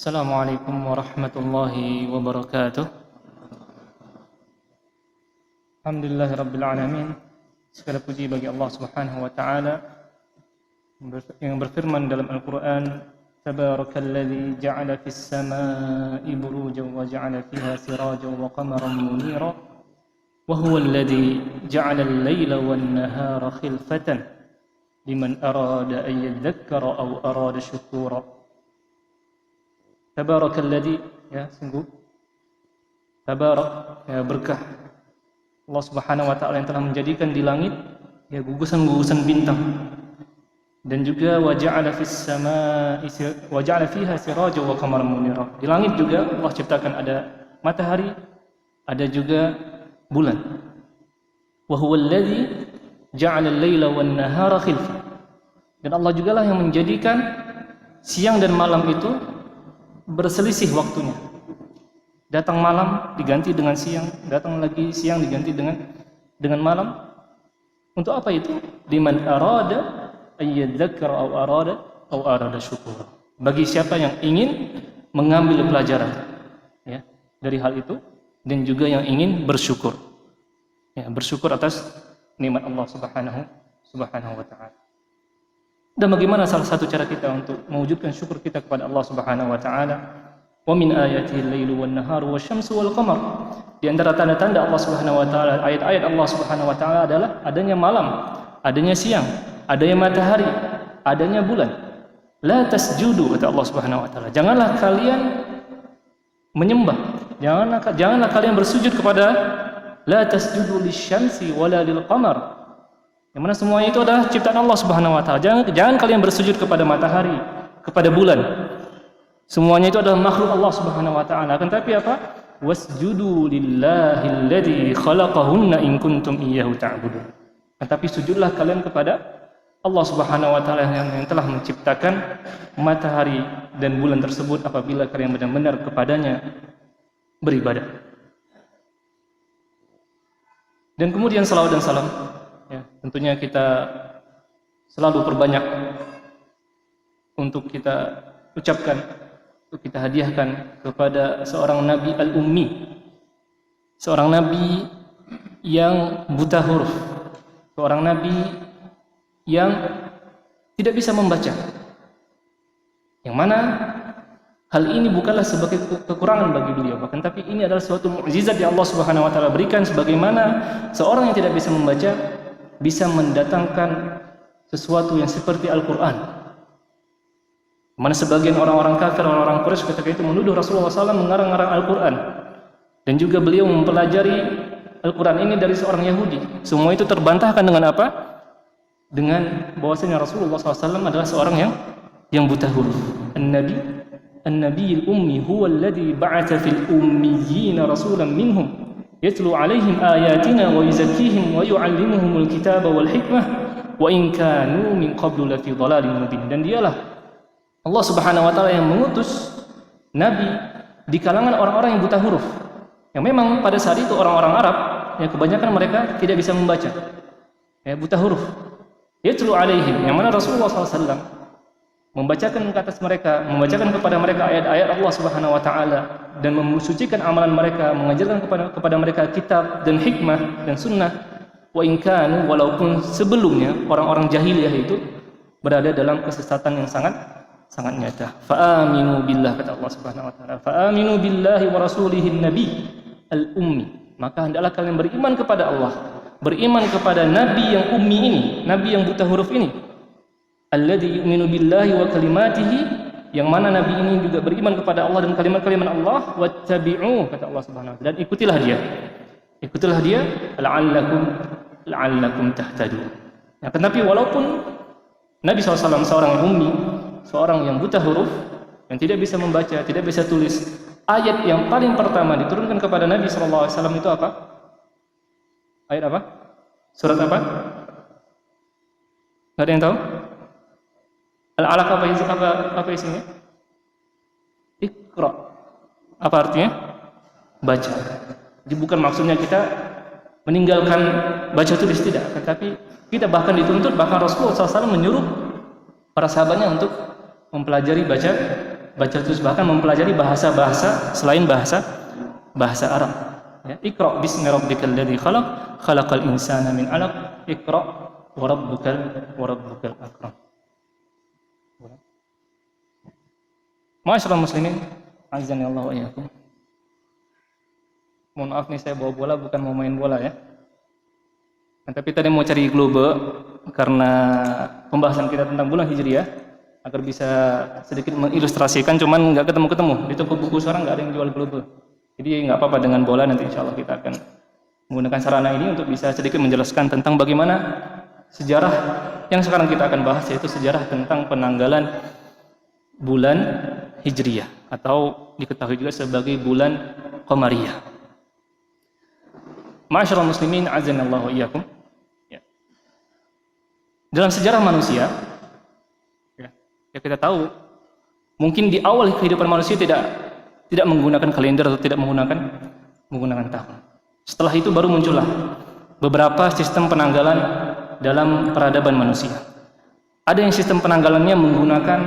Assalamualaikum warahmatullahi wabarakatuh. Alhamdulillahirabbil alamin. Segala puji bagi Allah Subhanahu wa taala yang berfirman dalam Al-Qur'an, Tabarakalladzi ja'ala fis samaa'i burujan wa ja'ala fiha sirajan wa qamaran munira wa huwal ladzi ja'ala al-laila wan nahara khilfatan liman arada an yadhakkara aw arada syukura. Tabarakalladzi, ya sungguh tabarak, ya berkah Allah Subhanahu wa taala yang telah menjadikan di langit ya gugusan-gugusan bintang, dan juga wa ja'ala fis samaa'i wa ja'ala fiha sirajan wa qamaran munira. Di langit juga Allah ciptakan ada matahari, ada juga bulan. Wa huwal ladzi ja'ala al-laila wan nahara khilfa. Dan Allah jugalah yang menjadikan siang dan malam itu berselisih waktunya. Datang malam diganti dengan siang, datang lagi siang diganti dengan malam. Untuk apa itu? Liman arada ayyadzakara aw arada syukura. Bagi siapa yang ingin mengambil pelajaran ya dari hal itu, dan juga yang ingin bersyukur. Ya, bersyukur atas nikmat Allah Subhanahu wa taala. Dan bagaimana salah satu cara kita untuk mewujudkan syukur kita kepada Allah Subhanahu wa taala? Wa min ayatihi al-lailu wan naharu wasyamsu wal qamar. Di antara tanda-tanda Allah Subhanahu wa taala, ayat-ayat Allah Subhanahu wa taala adalah adanya malam, adanya siang, adanya matahari, adanya bulan. La tasjudu, kata Allah Subhanahu wa taala. Janganlah kalian menyembah, janganlah kalian bersujud kepada la tasjudu lisyamsi wala lil qamar. Yang mana semuanya itu adalah ciptaan Allah Subhanahu wa taala. Jangan kalian bersujud kepada matahari, kepada bulan. Semuanya itu adalah makhluk Allah Subhanahu wa taala. Akan tapi apa? Wasjudu lillahil ladzi khalaqahunna in kuntum iyyahu ta'budun. Akan tapi sujudlah kalian kepada Allah Subhanahu wa taala yang telah menciptakan matahari dan bulan tersebut apabila kalian benar-benar kepadanya beribadah. Dan kemudian salawat dan salam, ya, tentunya kita selalu perbanyak untuk kita ucapkan, untuk kita hadiahkan kepada seorang nabi al-ummi, seorang nabi yang buta huruf, seorang nabi yang tidak bisa membaca, yang mana hal ini bukanlah sebagai kekurangan bagi beliau, bahkan tapi ini adalah suatu mukjizat yang Allah Subhanahu wa taala berikan, sebagaimana seorang yang tidak bisa membaca bisa mendatangkan sesuatu yang seperti Al-Quran. Mana sebagian orang-orang kafir, orang-orang Quraisy ketika itu menuduh Rasulullah SAW mengarang-arang Al-Quran, dan juga beliau mempelajari Al-Quran ini dari seorang Yahudi. Semua itu terbantahkan dengan apa? Dengan bahwasanya Rasulullah SAW adalah seorang yang buta huruf. An-Nabiyul Ummi huwa alladhi ba'atha fil ummiyyin rasulan minhum yatlu 'alaihim ayatina wa yuzakkihim wa yu'allimuhumul kitaba wal hikmah wa in kanu min qablu lafi dhalalin mubin. Dan dialah Allah Subhanahu wa taala yang mengutus nabi di kalangan orang-orang yang buta huruf, yang memang pada saat itu orang-orang Arab yang kebanyakan mereka tidak bisa membaca, ya, buta huruf. Yatlu 'alaihim, yang mana Rasulullah SAW membacakan ke atas mereka, membacakan kepada mereka ayat-ayat Allah Subhanahu wa taala, dan mensucikan amalan mereka, mengajarkan kepada mereka kitab dan hikmah dan sunnah. Wa in kanu, walaupun sebelumnya orang-orang jahiliyah itu berada dalam kesesatan yang sangat nyata. Fa aminu billah, kata Allah Subhanahu wa taala. Fa aminu billahi wa rasulihi nabi al-ummi. Maka hendaklah kalian beriman kepada Allah, beriman kepada nabi yang ummi ini, nabi yang buta huruf ini. Alladzi yu'minu billahi wa kalimatihi, yang mana nabi ini juga beriman kepada Allah dan kalimat-kalimat Allah. Wattabi'u, kata Allah Subhanahu wa taala, dan ikutilah dia la'allakum tahtadun. Nah, tetapi walaupun Nabi SAW seorang ummi, seorang yang buta huruf, yang tidak bisa membaca, tidak bisa tulis, ayat yang paling pertama diturunkan kepada Nabi SAW itu apa? Ayat apa? Surat apa? Nggak ada yang tahu? Al-Alaq apa isinya? Iqra. Apa artinya? Baca. Jadi bukan maksudnya kita meninggalkan baca tulis, tidak, tetapi kita bahkan dituntut, bahkan Rasulullah SAW menyuruh para sahabatnya untuk mempelajari baca terus, bahkan mempelajari bahasa-bahasa selain bahasa Arab. Ya, Iqra bismi rabbikal ladzi khalaq, khalaqal insana min 'alaq, Iqra wa rabbukal akram. Ma'asyiral muslimin, azan ya Allah wa iyyakum. Mohon maaf nih, saya bawa bola bukan mau main bola ya. Tapi tadi mau cari globe karena pembahasan kita tentang bulan Hijriah, agar bisa sedikit mengilustrasikan, cuman nggak ketemu-ketemu. Di toko buku sekarang nggak ada yang jual globe. Jadi nggak apa-apa dengan bola, nanti insya Allah kita akan menggunakan sarana ini untuk bisa sedikit menjelaskan tentang bagaimana sejarah yang sekarang kita akan bahas, yaitu sejarah tentang penanggalan bulan Hijriah atau diketahui juga sebagai bulan Qamariyah. Ma'asyiral muslimin, azanallahu wa iyyakum. Ya. Dalam sejarah manusia, ya kita tahu mungkin di awal kehidupan manusia tidak menggunakan kalender atau tidak menggunakan tahun. Setelah itu baru muncullah beberapa sistem penanggalan dalam peradaban manusia. Ada yang sistem penanggalannya menggunakan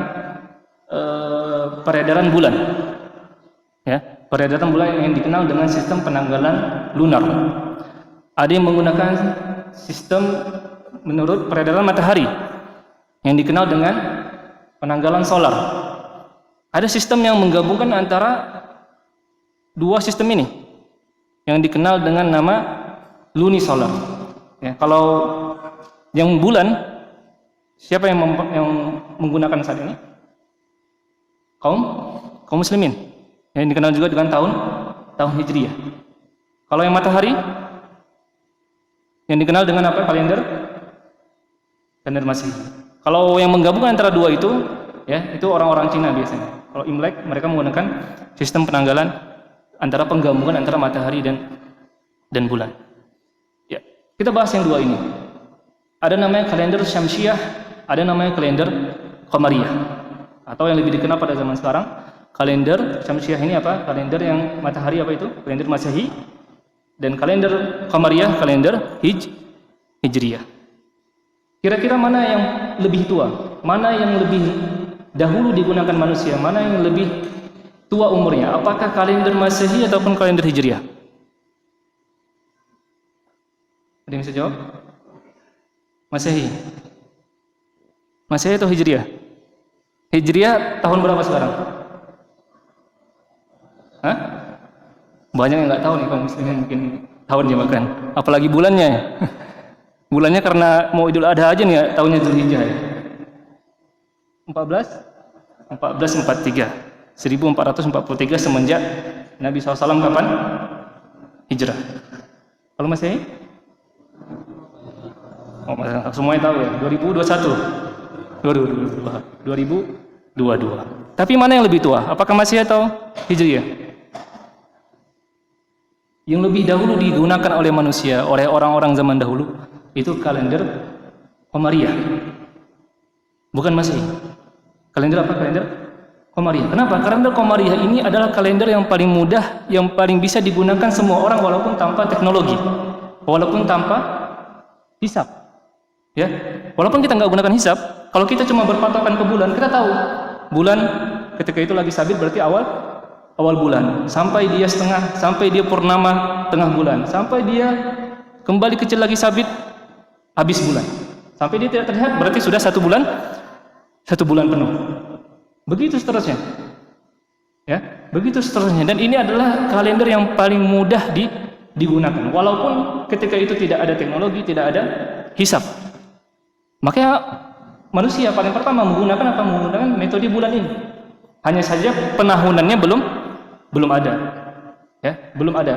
peredaran bulan, ya, peredaran bulan yang dikenal dengan sistem penanggalan lunar. Ada yang menggunakan sistem menurut peredaran matahari yang dikenal dengan penanggalan solar. Ada sistem yang menggabungkan antara dua sistem ini yang dikenal dengan nama lunisolar. Ya, kalau yang bulan, siapa yang menggunakan saat ini? Kaum muslimin, yang dikenal juga dengan tahun Hijriah. Kalau yang matahari, yang dikenal dengan apa? Kalender Masehi. Kalau yang menggabungkan antara dua itu, ya, itu orang-orang Cina biasanya. Kalau Imlek, mereka menggunakan sistem penanggalan antara penggabungan antara matahari dan bulan. Ya, kita bahas yang dua ini. Ada namanya kalender Syamsiah, ada namanya kalender Qamariyah, atau yang lebih dikenal pada zaman sekarang, kalender Syamsiah ini apa? Kalender yang matahari apa itu? Kalender Masehi. Dan kalender Qamariyah, kalender Hijriah. Kira-kira mana yang lebih tua? Mana yang lebih dahulu digunakan manusia? Mana yang lebih tua umurnya? Apakah kalender Masehi ataupun kalender Hijriah? Ada yang bisa jawab? Masehi. Masehi atau Hijriah? Hijriah tahun berapa sekarang? Hah? Banyak yang nggak tahu nih, kaum muslimin mungkin tahunnya bahkan. Apalagi bulannya. Bulannya karena mau Idul Adha aja nih ya, tahunnya Zulhijjah ya. 1443. 1443 semenjak Nabi SAW kapan? Hijrah. Kalau Masehi? Oh, semuanya tahu ya, 2022. Tapi mana yang lebih tua? Apakah Masehi atau Hijriah? Yang lebih dahulu digunakan oleh manusia, oleh orang-orang zaman dahulu, itu kalender Qamariyah, bukan Masehi. Kalender apa? Kalender Qamariyah. Kenapa? Kalender Qamariyah ini adalah kalender yang paling mudah, yang paling bisa digunakan semua orang walaupun tanpa teknologi, walaupun tanpa hisab. Ya, walaupun kita nggak gunakan hisab, kalau kita cuma berpatokan ke bulan, kita tahu bulan ketika itu lagi sabit berarti awal bulan, sampai dia setengah, sampai dia purnama tengah bulan, sampai dia kembali kecil lagi sabit habis bulan, sampai dia tidak terlihat berarti sudah satu bulan penuh. Begitu seterusnya, ya, begitu seterusnya. Dan ini adalah kalender yang paling mudah digunakan, walaupun ketika itu tidak ada teknologi, tidak ada hisab. Makanya manusia paling pertama menggunakan metode bulan ini. Hanya saja penahunannya belum ada, ya, belum ada.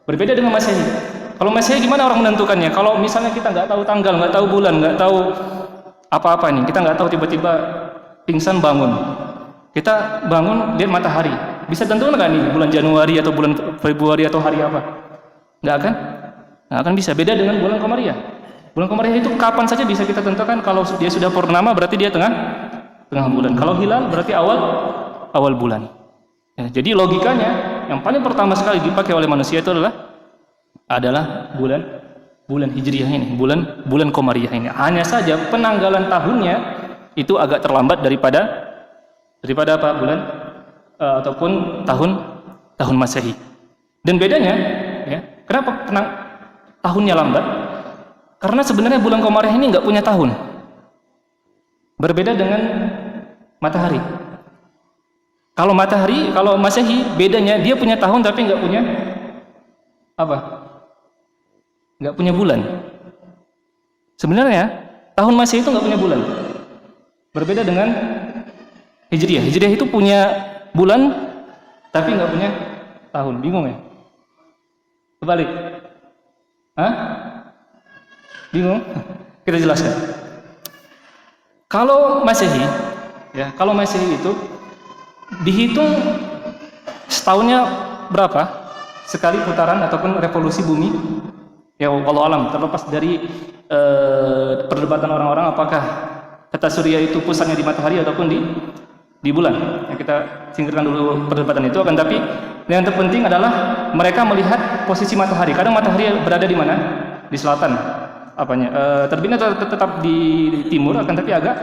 Berbeda dengan Masehi. Kalau Masehi gimana orang menentukannya? Kalau misalnya kita nggak tahu tanggal, nggak tahu bulan, nggak tahu apa-apa nih, kita nggak tahu, tiba-tiba pingsan bangun, kita bangun lihat matahari, bisa tentukan nggak nih bulan Januari atau bulan Februari atau hari apa? Nggak akan bisa. Beda dengan bulan Qamariyah. Bulan Qamariyah itu kapan saja bisa kita tentukan. Kalau dia sudah purnama berarti dia tengah bulan. Kalau hilal berarti awal bulan. Ya, jadi logikanya yang paling pertama sekali dipakai oleh manusia itu adalah bulan Hijriah ini, bulan Qamariyah ini. Hanya saja penanggalan tahunnya itu agak terlambat daripada apa? ataupun tahun Masehi. Dan bedanya, ya, kenapa tahunnya lambat? Karena sebenarnya bulan Qamariah ini nggak punya tahun. Berbeda dengan matahari. Kalau matahari, kalau Masehi, bedanya dia punya tahun tapi nggak punya apa? Nggak punya bulan. Sebenarnya tahun Masehi itu nggak punya bulan. Berbeda dengan Hijriah. Hijriah itu punya bulan tapi nggak punya tahun. Bingung ya? Kebalik. Hah? Bingung? Kita jelaskan. Kalau Masehi, ya, kalau Masehi itu dihitung setahunnya berapa sekali putaran ataupun revolusi bumi. Ya, wallahu alam, terlepas dari perdebatan orang-orang apakah tata surya itu pusatnya di matahari ataupun di bulan. Ya, kita singkirkan dulu perdebatan itu. Akan tapi yang terpenting adalah mereka melihat posisi matahari. Kadang matahari berada di mana? Di selatan. Terbitnya tetap di timur, akan tapi agak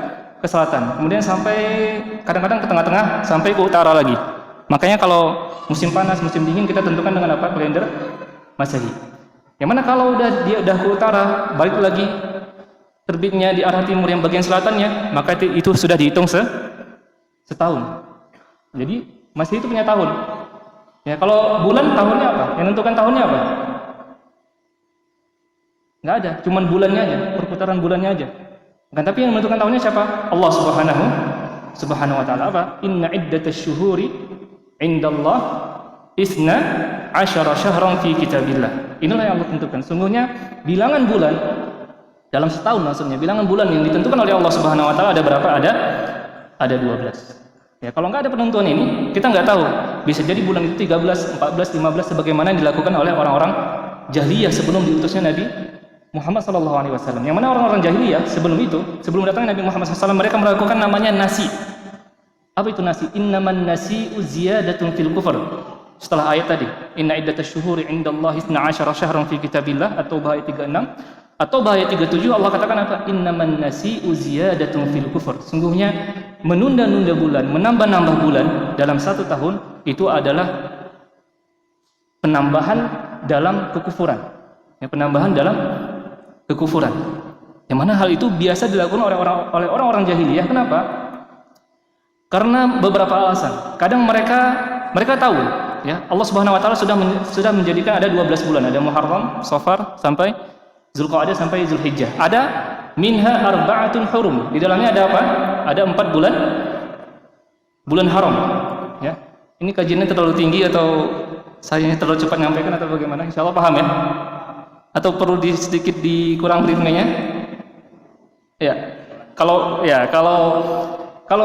ke selatan. Kemudian sampai kadang-kadang ke tengah-tengah, sampai ke utara lagi. Makanya kalau musim panas, musim dingin kita tentukan dengan apa? Kalender Masehi. Yang mana kalau dia udah ke utara, balik lagi terbitnya di arah timur yang bagian selatannya, maka itu sudah dihitung setahun. Jadi Masehi itu punya tahun. Ya, kalau bulan tahunnya apa? Yang menentukan tahunnya apa? Nggak ada, cuman bulannya aja, perputaran bulannya aja. Kan tapi yang menentukan tahunnya siapa? Allah Subhanahu wa taala. Apa? Inna iddatasy syuhuri 'indallah 12 syahran fi kitabillah. Inilah yang Allah tentukan. Sungguhnya bilangan bulan dalam setahun, maksudnya bilangan bulan yang ditentukan oleh Allah Subhanahu wa taala ada berapa? Ada 12. Ya, kalau nggak ada penentuan ini, kita nggak tahu. Bisa jadi bulan itu 13, 14, 15 sebagaimana yang dilakukan oleh orang-orang jahiliyah sebelum diutusnya Nabi Muhammad SAW. Yang mana orang-orang jahiliyah sebelum itu, sebelum datangnya Nabi Muhammad SAW, mereka melakukan namanya nasi. Apa itu nasi? Innaman nasi'u ziyadatun fil kufr. Setelah ayat tadi, inna iddatasy syuhuri 'indallahi 12 syahran fi kitabillah, atau ayat 36, atau ayat 37 Allah katakan apa? Innaman nasi'u ziyadatun fil kufr. Sungguhnya menunda-nunda bulan, menambah-nambah bulan dalam satu tahun itu adalah penambahan dalam kekufuran. Ya, penambahan dalam kekufuran. Yang mana hal itu biasa dilakukan oleh orang-orang jahiliyah. Kenapa? Karena beberapa alasan. Kadang mereka tahu, ya, Allah Subhanahu wa taala sudah menjadikan ada 12 bulan, ada Muharram, Safar sampai Zulqa'dah sampai Zulhijjah. Ada minha arba'atun hurum. Di dalamnya ada apa? Ada 4 bulan haram, ya. Ini kajiannya terlalu tinggi atau saya terlalu cepat menyampaikan atau bagaimana? Insyaallah paham ya? Atau perlu sedikit dikurang briefingnya? Ya. Kalau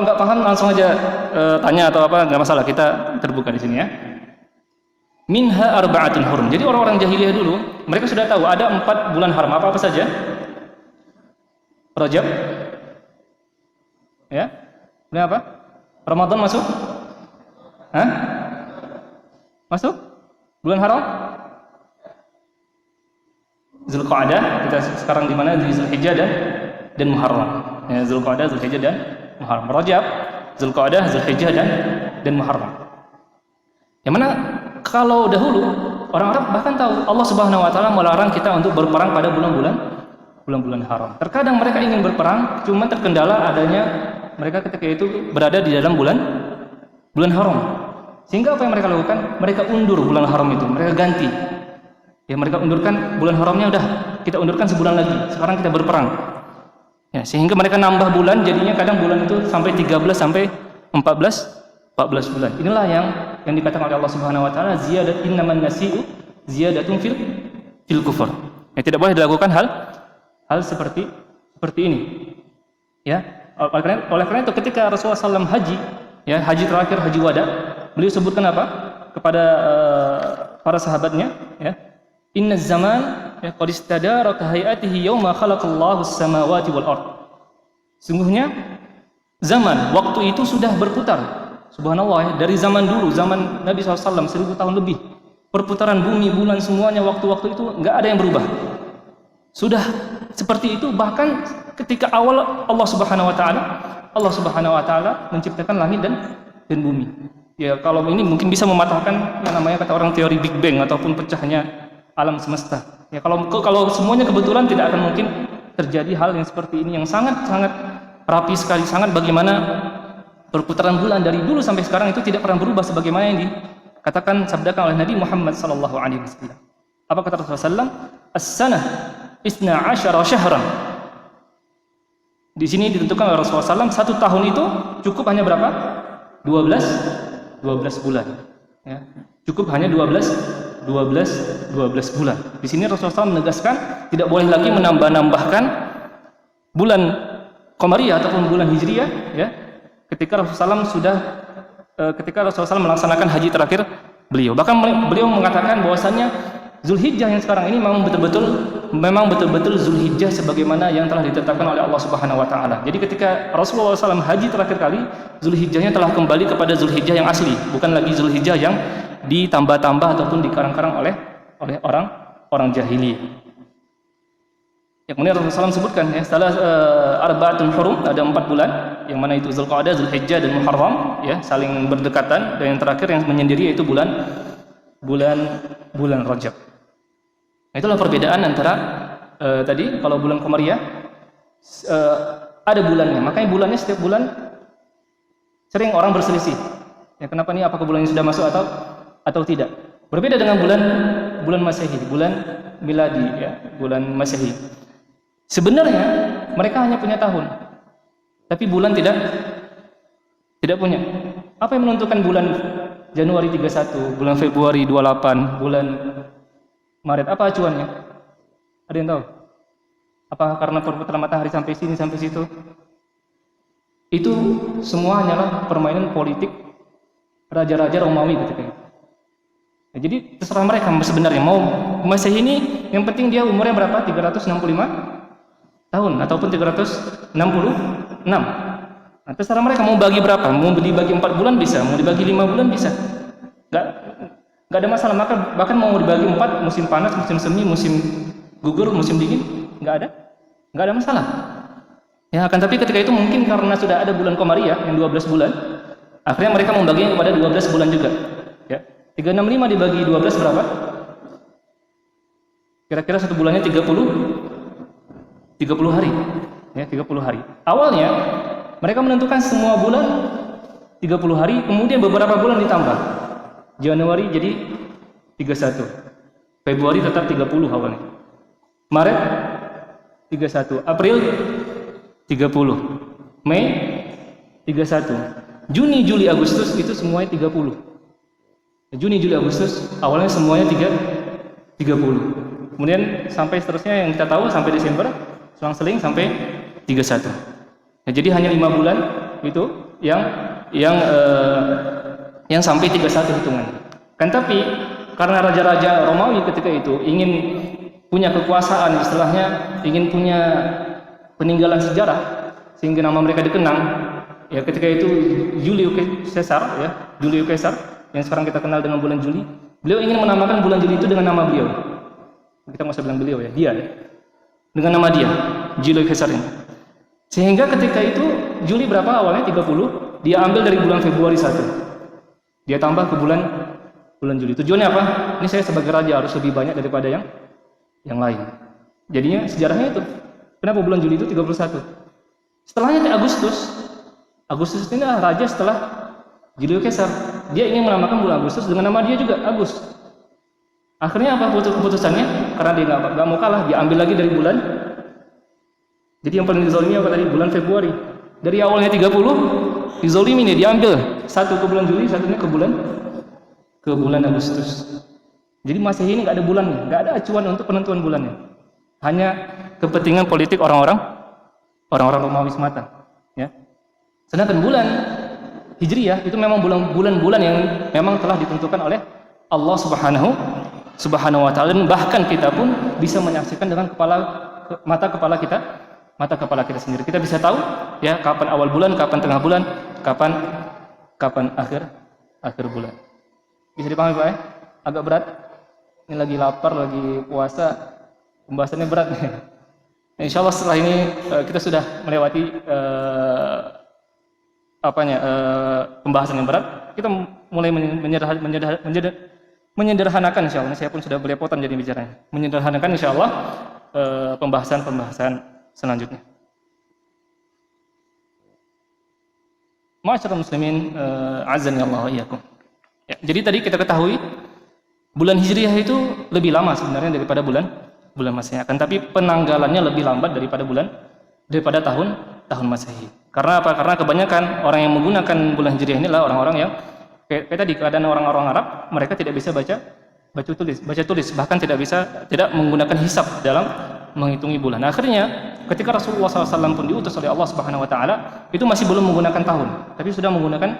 nggak paham langsung aja tanya atau apa, nggak masalah, kita terbuka di sini ya. Minha arba'atun hurum. Jadi orang-orang jahiliyah dulu mereka sudah tahu ada 4 bulan haram. Apa saja? Rajab, ya. Kemudian apa? Ramadan masuk? Hah? Masuk? Bulan haram? Zulqa'dah, kita sekarang di mana? Di Zulhijjah dan Muharram. Ya, Zulqa'dah, Zulhijjah dan Muharram. Rajab, Zulqa'dah, Zulhijjah dan Muharram. Yang mana kalau dahulu orang Arab bahkan tahu Allah Subhanahu wa taala melarang kita untuk berperang pada bulan-bulan haram. Terkadang mereka ingin berperang, cuma terkendala adanya mereka ketika itu berada di dalam bulan haram. Sehingga apa yang mereka lakukan? Mereka undur bulan haram itu, mereka ganti. Ya, mereka undurkan bulan haramnya, udah kita undurkan sebulan lagi. Sekarang kita berperang. Ya, sehingga mereka nambah bulan, jadinya kadang bulan itu sampai 13 sampai 14 bulan. Inilah yang dikatakan oleh Allah Subhanahu wa taala, ziyadat innaman nasi'u ziyadatun fil kufur. Ya, tidak boleh dilakukan hal seperti ini. Ya, oleh karena itu ketika Rasulullah SAW haji, ya, haji terakhir, haji wada, beliau sebutkan apa kepada para sahabatnya, ya, inna zaman ya qad istadara ka hayatihi yauma khalaqallahu as-samawati wal ard. Sungguhnya zaman, waktu itu sudah berputar. Subhanallah, ya, dari zaman dulu, zaman Nabi SAW 1000 tahun lebih, perputaran bumi, bulan, semuanya waktu-waktu itu nggak ada yang berubah. Sudah seperti itu bahkan ketika awal Allah Subhanahu wa taala menciptakan langit dan bumi. Ya kalau ini mungkin bisa mematahkan yang namanya kata orang teori Big Bang ataupun pecahnya alam semesta. Ya kalau semuanya kebetulan tidak akan mungkin terjadi hal yang seperti ini yang sangat-sangat rapi sekali, sangat bagaimana perputaran bulan dari dulu sampai sekarang itu tidak pernah berubah sebagaimana yang dikatakan sabdakan oleh Nabi Muhammad sallallahu alaihi wasallam. Apa kata Rasulullah sallallahu alaihi wasallam? As-sanah 12 syahran. Di sini ditentukan oleh Rasulullah SAW, satu tahun itu cukup hanya berapa? 12 bulan. Ya. Cukup hanya 12 bulan. Di sini Rasulullah SAW menegaskan tidak boleh lagi menambah-nambahkan bulan Qamariyah ataupun bulan Hijriyah. Ya. Ketika Rasulullah SAW melaksanakan haji terakhir beliau. Bahkan beliau mengatakan bahwasannya Zulhijjah yang sekarang ini memang betul-betul Zulhijjah sebagaimana yang telah ditetapkan oleh Allah Subhanahu wa taala. Jadi ketika Rasulullah SAW haji terakhir kali, Zulhijjahnya telah kembali kepada Zulhijjah yang asli, bukan lagi Zulhijjah yang ditambah-tambah ataupun dikarang-karang oleh orang jahili. Ya, kemudian Rasulullah SAW sebutkan ya, setelah arba'atun hurum, ada 4 bulan, yang mana itu Zulqa'dah, Zulhijjah dan Muharram, ya, saling berdekatan, dan yang terakhir yang menyendiri yaitu bulan Rajab. Nah, itulah perbedaan antara tadi kalau bulan Qamariyah ada bulannya, makanya bulannya setiap bulan sering orang berselisih. Ya, kenapa nih, apakah bulannya sudah masuk atau tidak? Berbeda dengan bulan Masehi, bulan miladi, ya, bulan Masehi. Sebenarnya mereka hanya punya tahun, tapi bulan tidak punya. Apa yang menentukan bulan Januari 31, bulan Februari 28, bulan Maret, apa acuannya? Ada yang tahu? Apakah karena perputaran matahari sampai sini sampai situ? Itu semua hanyalah permainan politik raja-raja Romawi ketika itu. Nah, jadi terserah mereka sebenarnya mau Masehi ini, yang penting dia umurnya berapa? 365 tahun ataupun 366. Nah, terserah mereka mau bagi berapa, mau dibagi 4 bulan bisa, mau dibagi 5 bulan bisa. Enggak ada masalah, bahkan mau dibagi 4, musim panas, musim semi, musim gugur, musim dingin, enggak ada masalah. Ya, akan tapi ketika itu mungkin karena sudah ada bulan Qamariyah yang 12 bulan, akhirnya mereka membaginya kepada 12 bulan juga. Ya. 365 dibagi 12 berapa? Kira-kira satu bulannya 30 hari. Ya, 30 hari. Awalnya mereka menentukan semua bulan 30 hari, kemudian beberapa bulan ditambah. Januari jadi 31. Februari tetap 30 awalnya. Maret 31, April 30. Mei 31. Juni, Juli, Agustus itu semuanya 30. Juni, Juli, Agustus awalnya semuanya 30. Kemudian sampai seterusnya yang kita tahu sampai Desember, selang-seling sampai 31. Nah, jadi hanya 5 bulan itu yang sampai 31 hitungan. Kan tapi karena raja-raja Romawi ketika itu ingin punya kekuasaan, istilahnya ingin punya peninggalan sejarah sehingga nama mereka dikenang. Ya, ketika itu Julius Caesar yang sekarang kita kenal dengan bulan Juli, beliau ingin menamakan bulan Juli itu dengan nama beliau. Kita nggak usah bilang beliau ya, dia dengan nama dia, Julius Caesar ini. Sehingga ketika itu Juli berapa awalnya 30, dia ambil dari bulan Februari 1. Dia tambah ke bulan Juli. Tujuannya apa? Ini saya sebagai raja harus lebih banyak daripada yang lain. Jadinya sejarahnya itu. Kenapa bulan Juli itu 31? Setelahnya Agustus ini adalah raja setelah Julius Caesar. Dia ingin menamakan bulan Agustus dengan nama dia juga, Agus. Akhirnya apa keputusannya? Karena dia nggak mau kalah, dia ambil lagi dari bulan. Jadi yang paling dizalimi apa tadi? Bulan Februari. Dari awalnya 30, dizalimi nih, diambil satu ke bulan Juli, satunya ke bulan Agustus. Jadi Masehi ini nggak ada bulannya, nggak ada acuan untuk penentuan bulannya. Hanya kepentingan politik orang-orang Romawi semata. Ya. Sedangkan bulan Hijriyah itu memang bulan-bulan yang memang telah ditentukan oleh Allah Subhanahu wa taala, dan bahkan kita pun bisa menyaksikan dengan mata kepala kita sendiri. Kita bisa tahu ya kapan awal bulan, kapan tengah bulan, kapan akhir bulan. Bisa dipahami Pak ya? Agak berat. Ini lagi lapar, lagi puasa, pembahasannya berat nih. Nah, insyaallah setelah ini kita sudah melewati pembahasan yang berat. kita mulai menyederhanakan insyaallah. Saya pun sudah belepotan jadi bicaranya. Menyederhanakan insyaallah pembahasan selanjutnya. Ma'asyiral muslimin, azani Allah wa iyyakum. Ya, jadi tadi kita ketahui bulan Hijriah itu lebih lama sebenarnya daripada bulan Masehi. Akan tapi penanggalannya lebih lambat daripada tahun Masehi. Karena apa? Karena kebanyakan orang yang menggunakan bulan Hijriah inilah orang-orang yang kayak tadi, keadaan orang-orang Arab, mereka tidak bisa baca tulis, bahkan tidak menggunakan hisab dalam menghitungi bulan. Akhirnya ketika Rasulullah SAW pun diutus oleh Allah Subhanahu Wa Taala, itu masih belum menggunakan tahun, tapi sudah menggunakan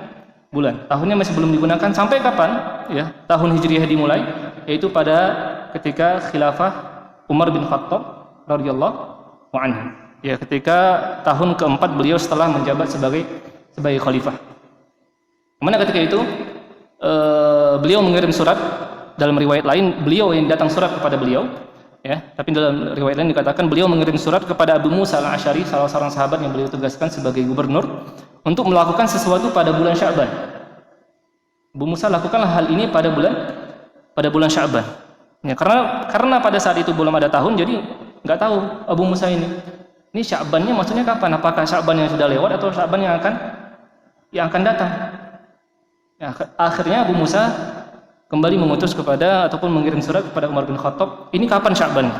bulan. Tahunnya masih belum digunakan sampai kapan? Ya, tahun Hijriah dimulai, yaitu pada ketika khilafah Umar bin Khattab radhiyallahu anhu. Ya, ketika tahun keempat beliau setelah menjabat sebagai khalifah. Mana ketika itu beliau mengirim surat, dalam riwayat lain beliau yang datang surat kepada beliau, ya, tapi dalam riwayat lain dikatakan beliau mengirim surat kepada Abu Musa al-Asy'ari, salah seorang sahabat yang beliau tugaskan sebagai gubernur untuk melakukan sesuatu pada bulan Sya'ban. Abu Musa lakukanlah hal ini pada bulan Sya'ban. Ya, karena pada saat itu belum ada tahun, jadi nggak tahu Abu Musa ini Sya'bannya maksudnya kapan? Apakah Sya'ban yang sudah lewat atau Sya'ban yang akan datang? Ya, akhirnya Abu Musa kembali mengutus ataupun mengirim surat kepada Umar bin Khattab, ini kapan Sya'ban?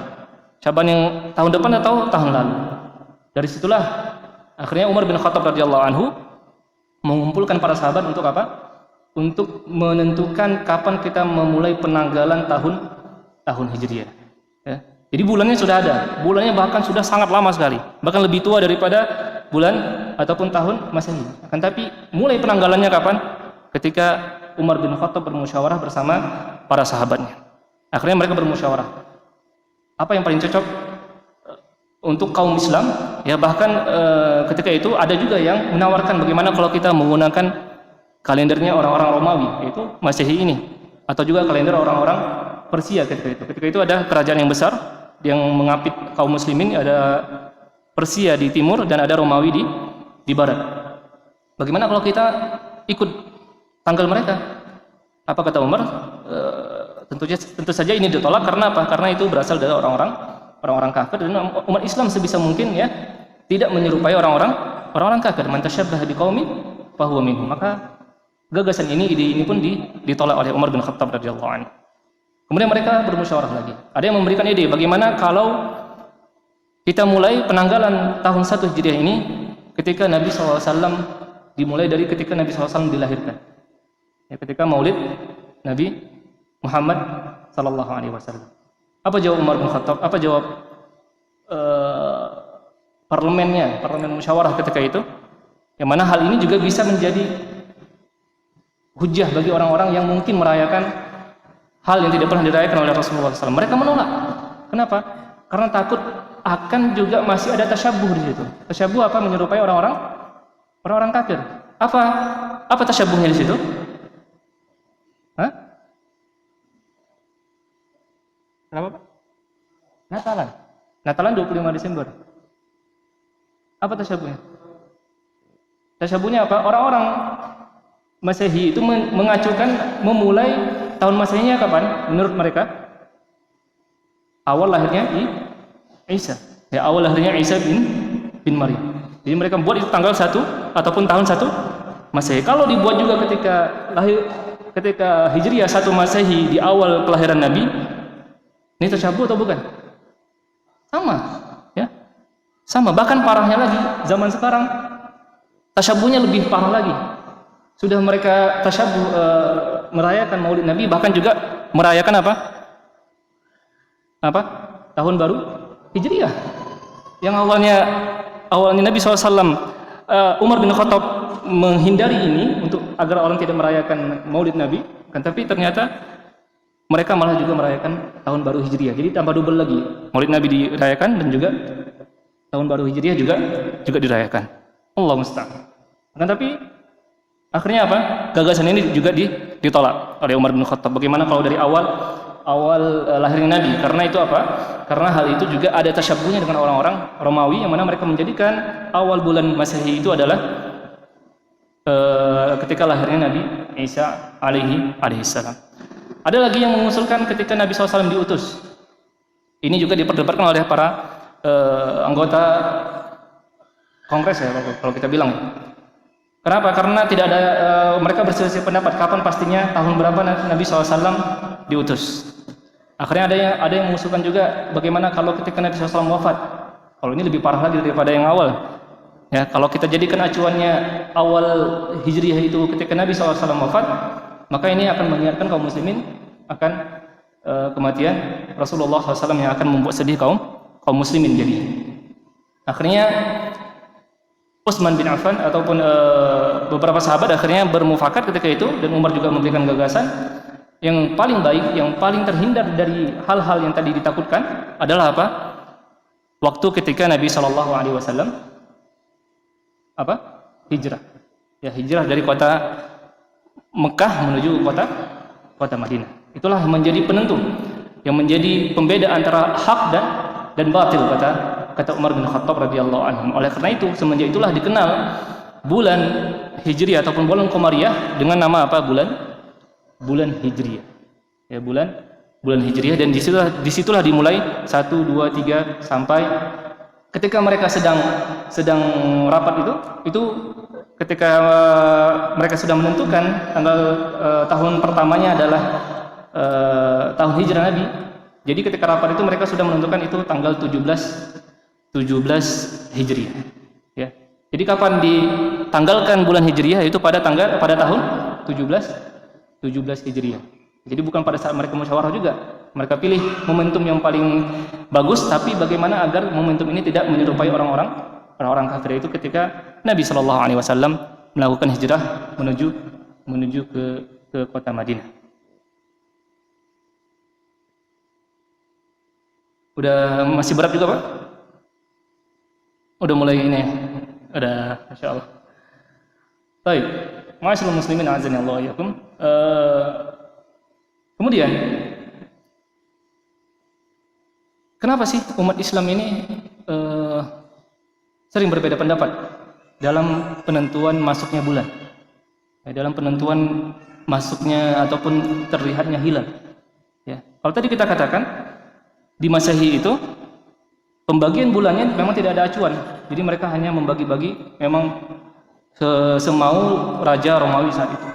Sya'ban yang tahun depan atau tahun lalu? Dari situlah akhirnya Umar bin Khattab radhiyallahu anhu mengumpulkan para sahabat untuk apa? Untuk menentukan kapan kita memulai penanggalan tahun Hijriah. Ya. Jadi bulannya sudah ada, bulannya bahkan sudah sangat lama sekali, bahkan lebih tua daripada bulan ataupun tahun Masehi. Akan tapi mulai penanggalannya kapan? Ketika Umar bin Khattab bermusyawarah bersama para sahabatnya. Akhirnya mereka bermusyawarah. Apa yang paling cocok untuk kaum Islam? Ya, bahkan ketika itu ada juga yang menawarkan bagaimana kalau kita menggunakan kalendernya orang-orang Romawi, yaitu Masehi ini, atau juga kalender orang-orang Persia ketika itu. Ketika itu ada kerajaan yang besar yang mengapit kaum muslimin, ada Persia di timur dan ada Romawi di barat. Bagaimana kalau kita ikut tanggal mereka? Apa kata Umar? Tentu saja ini ditolak. Karena apa? Karena itu berasal dari orang-orang kafir, dan umat Islam sebisa mungkin ya tidak menyerupai orang-orang kafir. Man tasyabbaha biqaumin fahuwa minhum. Maka gagasan ide ini pun ditolak oleh Umar bin Khattab radhiyallahu anhu. Kemudian mereka bermusyawarah lagi. Ada yang memberikan ide, bagaimana kalau kita mulai penanggalan tahun 1 Hijriah ini ketika Nabi SAW dimulai dari ketika Nabi SAW dilahirkan. Ya, ketika Maulid Nabi Muhammad sallallahu alaihi wasallam. Apa jawab Umar bin Khattab? Apa jawab parlemen musyawarah ketika itu? Yang mana hal ini juga bisa menjadi hujjah bagi orang-orang yang mungkin merayakan hal yang tidak pernah dirayakan oleh Rasulullah SAW. Mereka menolak. Kenapa? Karena takut akan juga masih ada tasyabuh di situ. Tasyabuh apa? Menyerupai orang-orang kafir. Apa tasyabuhnya di situ? Hah? Kenapa, Pak? Natalan 25 Desember. Apa tasyabuhnya? Tasyabuhnya apa? Orang-orang Masehi itu mengacukan memulai tahun Masehinya kapan? Menurut mereka awal lahirnya Isa. Ya, awal lahirnya Isa bin Maryam. Jadi mereka buat itu tanggal 1 ataupun tahun 1 Masehi. Kalau dibuat juga ketika Hijriah 1 Masehi di awal kelahiran Nabi, ini tasyabuh atau bukan? Sama, ya. Sama, bahkan parahnya lagi zaman sekarang tasyabuhnya lebih parah lagi. Sudah mereka tasyabuh merayakan Maulid Nabi, bahkan juga merayakan apa? Tahun baru Hijriah. Yang awalnya Nabi SAW, Umar bin Khattab menghindari ini agar orang tidak merayakan Maulid Nabi, kan, tapi ternyata mereka malah juga merayakan tahun baru Hijriah. Jadi tambah double lagi. Maulid Nabi dirayakan dan juga tahun baru Hijriah juga dirayakan. Allah musta'an. Kan, tapi akhirnya apa? Gagasan ini juga ditolak oleh Umar bin Khattab. Bagaimana kalau dari awal lahirnya Nabi? Karena itu apa? Karena hal itu juga ada tasyabuhnya dengan orang-orang Romawi yang mana mereka menjadikan awal bulan Masehi itu adalah ketika lahirnya Nabi Isa alaihissalam. Ada lagi yang mengusulkan ketika Nabi SAW diutus. Ini juga diperdebatkan oleh para anggota kongres ya, kalau kita bilang. Kenapa? Karena tidak ada mereka berselisih pendapat kapan pastinya tahun berapa Nabi SAW diutus. Akhirnya ada yang mengusulkan juga bagaimana kalau ketika Nabi SAW wafat. Kalau ini lebih parah lagi daripada yang awal. Ya, kalau kita jadikan acuannya awal Hijriah itu ketika Nabi SAW wafat, maka ini akan mengingatkan kaum muslimin akan kematian Rasulullah SAW yang akan membuat sedih kaum muslimin. Jadi akhirnya Utsman bin Affan ataupun beberapa sahabat akhirnya bermufakat ketika itu, dan Umar juga memberikan gagasan yang paling baik, yang paling terhindar dari hal-hal yang tadi ditakutkan adalah apa? Waktu ketika Nabi SAW hijrah. Ya, hijrah dari kota Mekah menuju kota Madinah. Itulah yang menjadi penentu, yang menjadi pembeda antara hak dan batil, kata Umar bin Khattab radhiyallahu anhu. Oleh karena itu, semenjak itulah dikenal bulan Hijriah ataupun bulan Qamariyah dengan nama apa? Bulan Hijriah. Ya, bulan Hijriah, dan disitulah dimulai 1 2 3 sampai ketika mereka sedang rapat itu ketika mereka sudah menentukan tanggal tahun pertamanya adalah tahun hijrah Nabi. Jadi ketika rapat itu mereka sudah menentukan itu tanggal 17 Hijriah. Ya. Jadi kapan ditanggalkan bulan Hijriah itu pada tahun 17 Hijriah. Jadi bukan pada saat mereka musyawarah juga. Mereka pilih momentum yang paling bagus, tapi bagaimana agar momentum ini tidak menyerupai orang-orang kafir itu ketika Nabi SAW melakukan hijrah menuju ke kota Madinah. Udah masih berat juga, Pak? Udah mulai ini. Udah, Masya Allah. Baik, ma'asyiral muslimin a'azzani Allah wa iyyakum. Kemudian, kenapa sih umat Islam ini sering berbeda pendapat dalam penentuan masuknya bulan, dalam penentuan masuknya ataupun terlihatnya hilal? Ya, kalau tadi kita katakan di Masehi itu pembagian bulannya memang tidak ada acuan, jadi mereka hanya membagi-bagi memang semau Raja Romawi saat itu.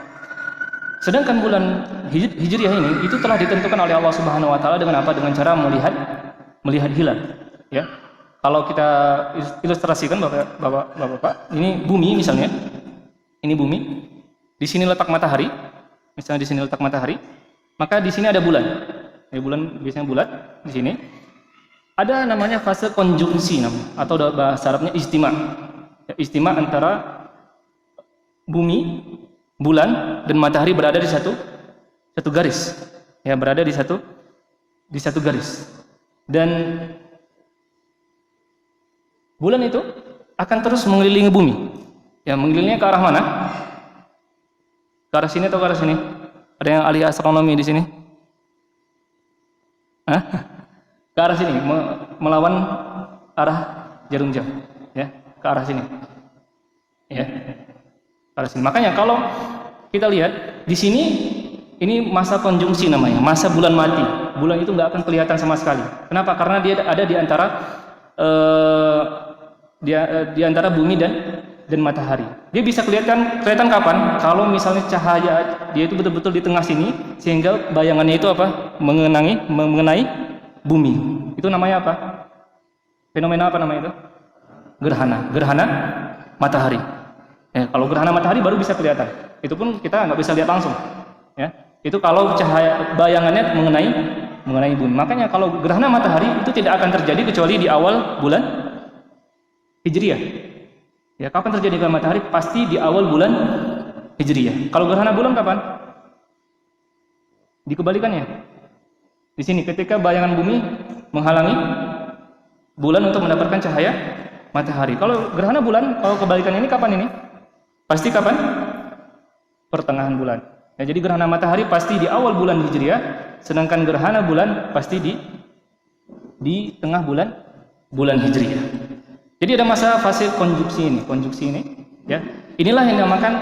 Sedangkan bulan Hijriah ini itu telah ditentukan oleh Allah Subhanahu wa taala dengan apa? Dengan cara melihat hilal, ya. Kalau kita ilustrasikan Bapak, ini bumi misalnya. Ini bumi. Di sini letak matahari. Misalnya di sini letak matahari, maka di sini ada bulan. Ya, bulan biasanya bulat di sini. Ada namanya fase konjungsi namanya, atau bahasa Arabnya istima. Ya, istima antara bumi, bulan dan matahari berada di satu garis, ya, berada di satu garis, dan bulan itu akan terus mengelilingi bumi, ya, mengelilingnya ke arah mana? Ke arah sini atau ke arah sini? Ada yang ahli astronomi di sini? Hah? Ke arah sini, melawan arah jarum jam, ya, ke arah sini, ya. Makanya kalau kita lihat di sini, ini masa konjungsi namanya, masa bulan mati. Bulan itu nggak akan kelihatan sama sekali. Kenapa? Karena dia ada di antara di antara bumi dan matahari. Dia bisa kelihatan kapan? Kalau misalnya cahaya dia itu betul-betul di tengah sini, sehingga bayangannya itu apa? Mengenai bumi. Itu namanya apa? Fenomena apa namanya itu? Gerhana matahari. Ya, kalau gerhana matahari baru bisa kelihatan. Itu pun kita nggak bisa lihat langsung. Ya, itu kalau cahaya bayangannya mengenai bumi. Makanya kalau gerhana matahari itu tidak akan terjadi kecuali di awal bulan Hijriah. Ya, kapan terjadi gerhana matahari? Pasti di awal bulan Hijriah. Kalau gerhana bulan kapan? Dikebalikannya. Di sini ketika bayangan bumi menghalangi bulan untuk mendapatkan cahaya matahari. Kalau gerhana bulan, kalau kebalikannya ini kapan ini? Pasti kapan? Pertengahan bulan. Ya, jadi gerhana matahari pasti di awal bulan Hijriah, sedangkan gerhana bulan pasti di tengah bulan Hijriah. Jadi ada masa fase konjungsi ini, ya. Inilah yang dinamakan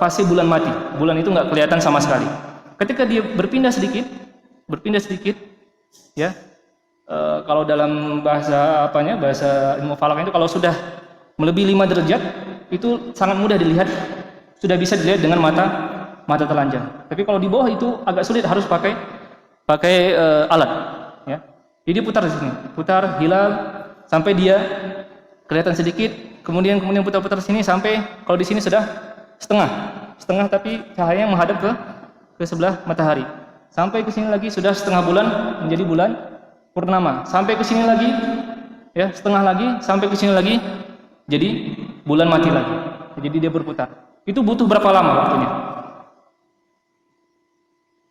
fase bulan mati. Bulan itu nggak kelihatan sama sekali. Ketika dia berpindah sedikit, ya, kalau dalam bahasa bahasa ilmu falak itu kalau sudah melebihi 5 derajat itu sangat mudah dilihat, sudah bisa dilihat dengan mata telanjang. Tapi kalau di bawah itu agak sulit, harus pakai alat. Ya. Jadi putar di sini, putar hilal sampai dia kelihatan sedikit, kemudian putar-putar sini sampai kalau di sini sudah setengah tapi cahayanya menghadap ke sebelah matahari. Sampai ke sini lagi sudah setengah bulan menjadi bulan purnama. Sampai ke sini lagi, ya setengah lagi, sampai ke sini lagi jadi bulan mati lagi. Jadi dia berputar. Itu butuh berapa lama waktunya?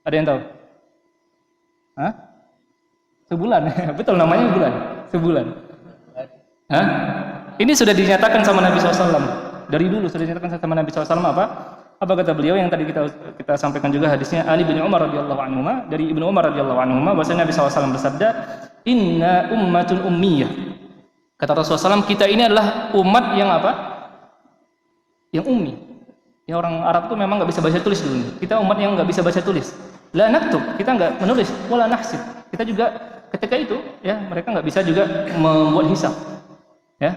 Ada yang tahu? Hah? Sebulan. Betul, namanya bulan. Sebulan. Hah? Ini sudah dinyatakan sama Nabi SAW. Dari dulu sudah dinyatakan sama Nabi SAW apa kata beliau yang tadi kita sampaikan juga hadisnya Ali bin Umar radhiyallahu anhu, dari Ibnu Umar radhiyallahu anhu, bahwasanya Nabi SAW bersabda, "Inna ummatun ummiyah." Kata Rasulullah SAW, kita ini adalah umat yang apa? Yang ummi. Ya, orang Arab itu memang nggak bisa baca tulis dulu. Kita umat yang nggak bisa baca tulis. La naktub, kita nggak menulis. Wala nahsib, kita juga ketika itu, ya mereka nggak bisa juga membuat hisab. Ya.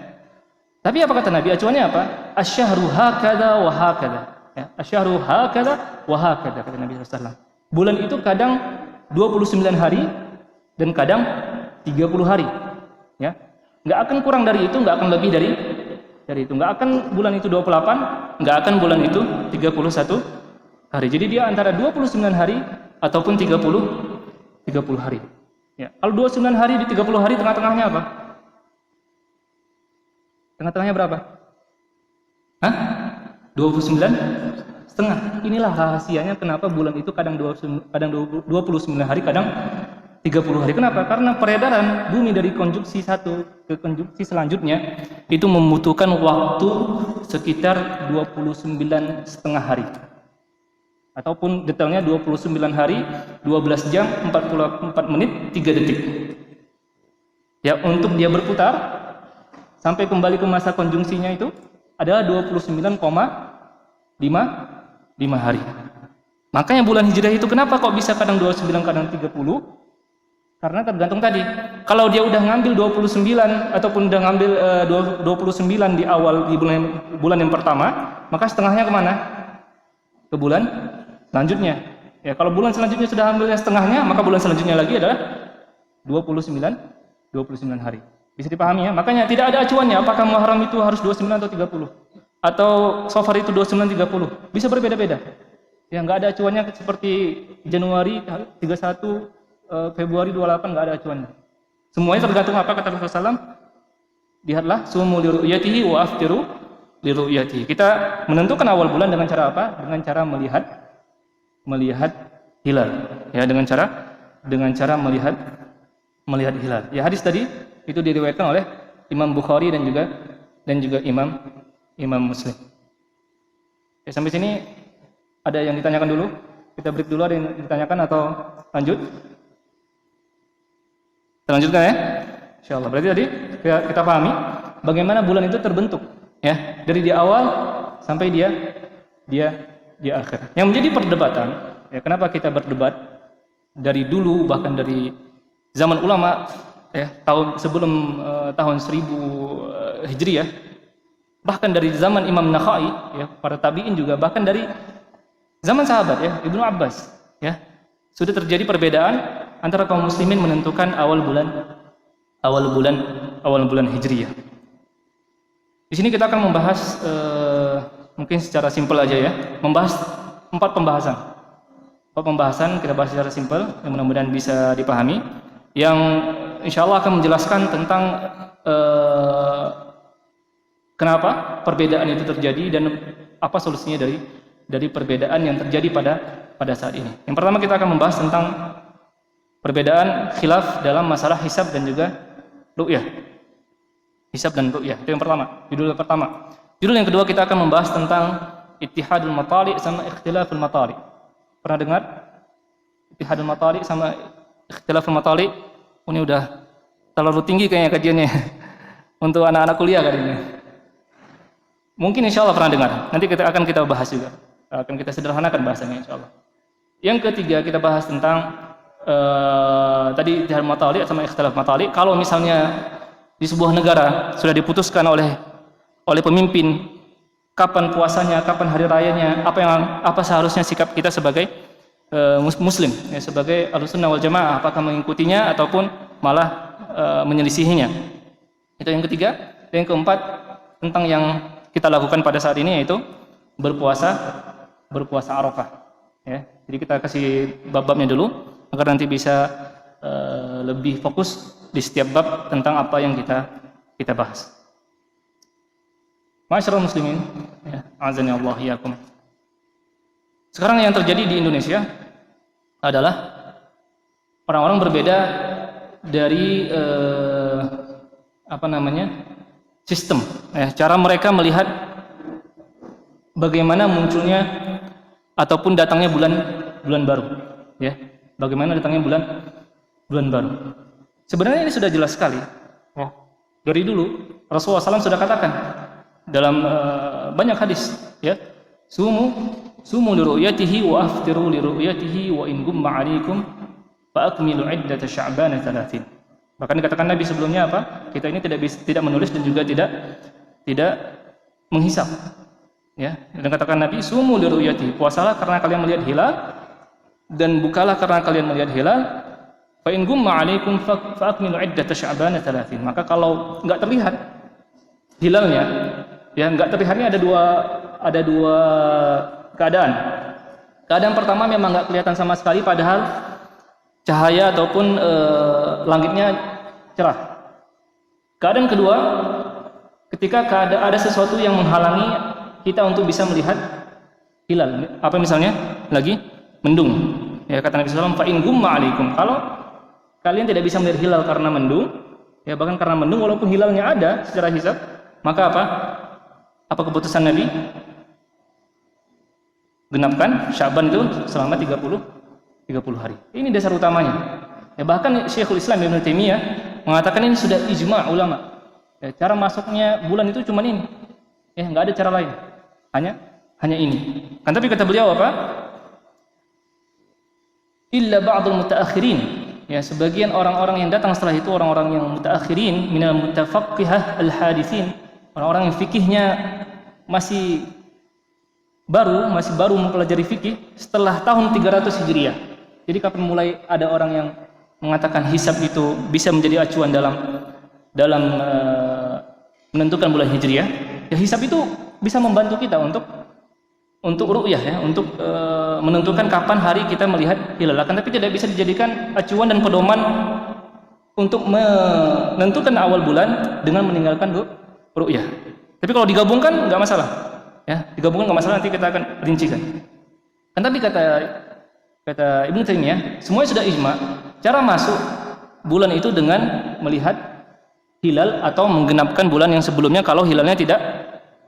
Tapi apa kata Nabi? Acuannya apa? Asyhru hakada wa hakada. Ya, asyhru hakada wa hakada, kata Nabi sallallahu alaihi wasallam. Bulan itu kadang 29 hari dan kadang 30 hari. Ya. Enggak akan kurang dari itu, enggak akan lebih dari itu. Enggak akan bulan itu 28, enggak akan bulan itu 31 hari. Jadi dia antara 29 hari ataupun 30 hari. Ya. Kalau 29 hari di 30 hari, tengah-tengahnya apa? Tengah-tengahnya berapa? Hah? 29,5. Inilah rahasianya kenapa bulan itu kadang 29 hari, kadang 30 hari. Kenapa? Karena peredaran bumi dari konjungsi satu ke konjungsi selanjutnya itu membutuhkan waktu sekitar 29,5 hari. Ataupun detailnya 29 hari, 12 jam, 44 menit, 3 detik. Ya, untuk dia berputar sampai kembali ke masa konjungsinya itu adalah 29,5 hari. Makanya bulan Hijriah itu kenapa kok bisa kadang 29, kadang 30? Karena tergantung tadi. Kalau dia udah ngambil 29 ataupun udah ngambil 29 di awal di bulan yang pertama, maka setengahnya kemana? Ke bulan selanjutnya. Ya, kalau bulan selanjutnya sudah ambilnya setengahnya, maka bulan selanjutnya lagi adalah 29 hari. Bisa dipahami ya? Makanya tidak ada acuannya apakah Muharram itu harus 29 atau 30. Atau Safar itu 29 30. Bisa berbeda-beda. Ya, enggak ada acuannya seperti Januari 31, Februari 28, enggak ada acuannya. Semuanya tergantung apa kata Rasulullah SAW. Lihatlah sumu li ru'yatihi wa aftiru li ru'yatihi. Kita menentukan awal bulan dengan cara apa? Dengan cara melihat hilal. Ya, dengan cara melihat hilal. Ya, hadis tadi itu diriwayatkan oleh Imam Bukhari dan juga Imam Muslim. Ya, sampai sini ada yang ditanyakan dulu? Kita break dulu, ada yang ditanyakan atau lanjut? Kita lanjutkan ya? Insyaallah. Berarti tadi kita pahami bagaimana bulan itu terbentuk, ya, dari di awal sampai dia di akhir. Yang menjadi perdebatan, ya, kenapa kita berdebat dari dulu bahkan dari zaman ulama, ya, sebelum tahun 1000 Hijriah, bahkan dari zaman Imam Nakhai, ya, para tabi'in juga, bahkan dari zaman sahabat, ya, Ibnu Abbas, ya, sudah terjadi perbedaan antara kaum muslimin menentukan awal bulan Hijriah. Di sini kita akan membahas mungkin secara simpel aja, ya, membahas 4 pembahasan. 4 pembahasan kita bahas secara simpel yang mudah-mudahan bisa dipahami, yang insya Allah akan menjelaskan tentang kenapa perbedaan itu terjadi dan apa solusinya dari perbedaan yang terjadi pada saat ini. Yang pertama kita akan membahas tentang perbedaan khilaf dalam masalah hisab dan juga ru'yah. Hisab dan ru'yah. Itu yang pertama, judul pertama. Judul yang kedua kita akan membahas tentang ittihadul matali' sama ikhtilaful matali'. Pernah dengar? Ittihadul matali' sama ikhtilaful matali'. Ini udah terlalu tinggi kayaknya kajiannya untuk anak-anak kuliah kali ini. Mungkin insya Allah pernah dengar. Nanti kita bahas juga. Akan kita sederhanakan bahasanya insya Allah. Yang ketiga kita bahas tentang tadi ijtihad matali sama ikhtilaf matali. Kalau misalnya di sebuah negara sudah diputuskan oleh pemimpin kapan puasanya, kapan hari rayanya, apa seharusnya sikap kita sebagai muslim, ya, sebagai Ahlussunnah wal Jamaah, apakah mengikutinya ataupun malah menyelisihinya. Itu yang ketiga. Yang keempat tentang yang kita lakukan pada saat ini, yaitu berpuasa Arafah, ya. Jadi kita kasih bab-babnya dulu agar nanti bisa lebih fokus di setiap bab tentang apa yang kita bahas. Ma'asyiral muslimin, ya, azani Allah iyyakum. Sekarang yang terjadi di Indonesia adalah orang-orang berbeda dari sistem, cara mereka melihat bagaimana munculnya ataupun datangnya bulan baru, ya. Bagaimana datangnya bulan baru. Sebenarnya ini sudah jelas sekali, ya. Dari dulu Rasulullah SAW sudah katakan dalam banyak hadis, ya, sumu li ru'yatihi wa aftiru li ru'yatihi wa in gumma 'alaikum fa akmilu 'iddata sya'ban 30. Bahkan dikatakan Nabi sebelumnya apa? Kita ini tidak menulis dan juga tidak menghisap. Ya, dan katakan Nabi, sumu li ru'yatihi, puasalah karena kalian melihat hilal dan bukalah karena kalian melihat hilal. Fa in gumma 'alaikum fa akmilu 'iddata sya'ban 30. Maka kalau enggak terlihat hilalnya, ya, enggak terlihatnya ada dua keadaan. Keadaan pertama memang enggak kelihatan sama sekali padahal cahaya ataupun langitnya cerah. Keadaan kedua, ketika ada sesuatu yang menghalangi kita untuk bisa melihat hilal. Apa misalnya? Lagi mendung. Ya, kata Nabi SAW, fa in gumma 'alaikum. Kalau kalian tidak bisa melihat hilal karena mendung, ya, bahkan karena mendung walaupun hilalnya ada secara hisab, maka apa? Apa keputusan Nabi? Genapkan Sya'ban itu selama 30 hari. Ini dasar utamanya. Ya, bahkan Syekhul Islam Ibnu Taimiyah mengatakan ini sudah ijma' ulama. Ya, cara masuknya bulan itu cuma ini. Ya, enggak ada cara lain. Hanya ini. Kan tapi kata beliau apa? Illa ba'dul mutaakhirin. Ya, sebagian orang-orang yang datang setelah itu, orang-orang yang mutaakhirin minal mutafaqqihah al-haditsin, orang-orang yang fikihnya masih baru mempelajari fikih setelah tahun 300 Hijriah. Jadi kapan mulai ada orang yang mengatakan hisab itu bisa menjadi acuan dalam menentukan bulan Hijriah? Ya, hisab itu bisa membantu kita untuk ru'yah, ya, untuk menentukan kapan hari kita melihat hilal. Akan tapi tidak bisa dijadikan acuan dan pedoman untuk menentukan awal bulan dengan meninggalkan ru'yah. Tapi kalau digabungkan nggak masalah, ya, digabungkan nggak masalah, nanti kita akan rincikan. Kan tapi kata Ibnu Taimiyah, semuanya sudah ijma. Cara masuk bulan itu dengan melihat hilal atau menggenapkan bulan yang sebelumnya kalau hilalnya tidak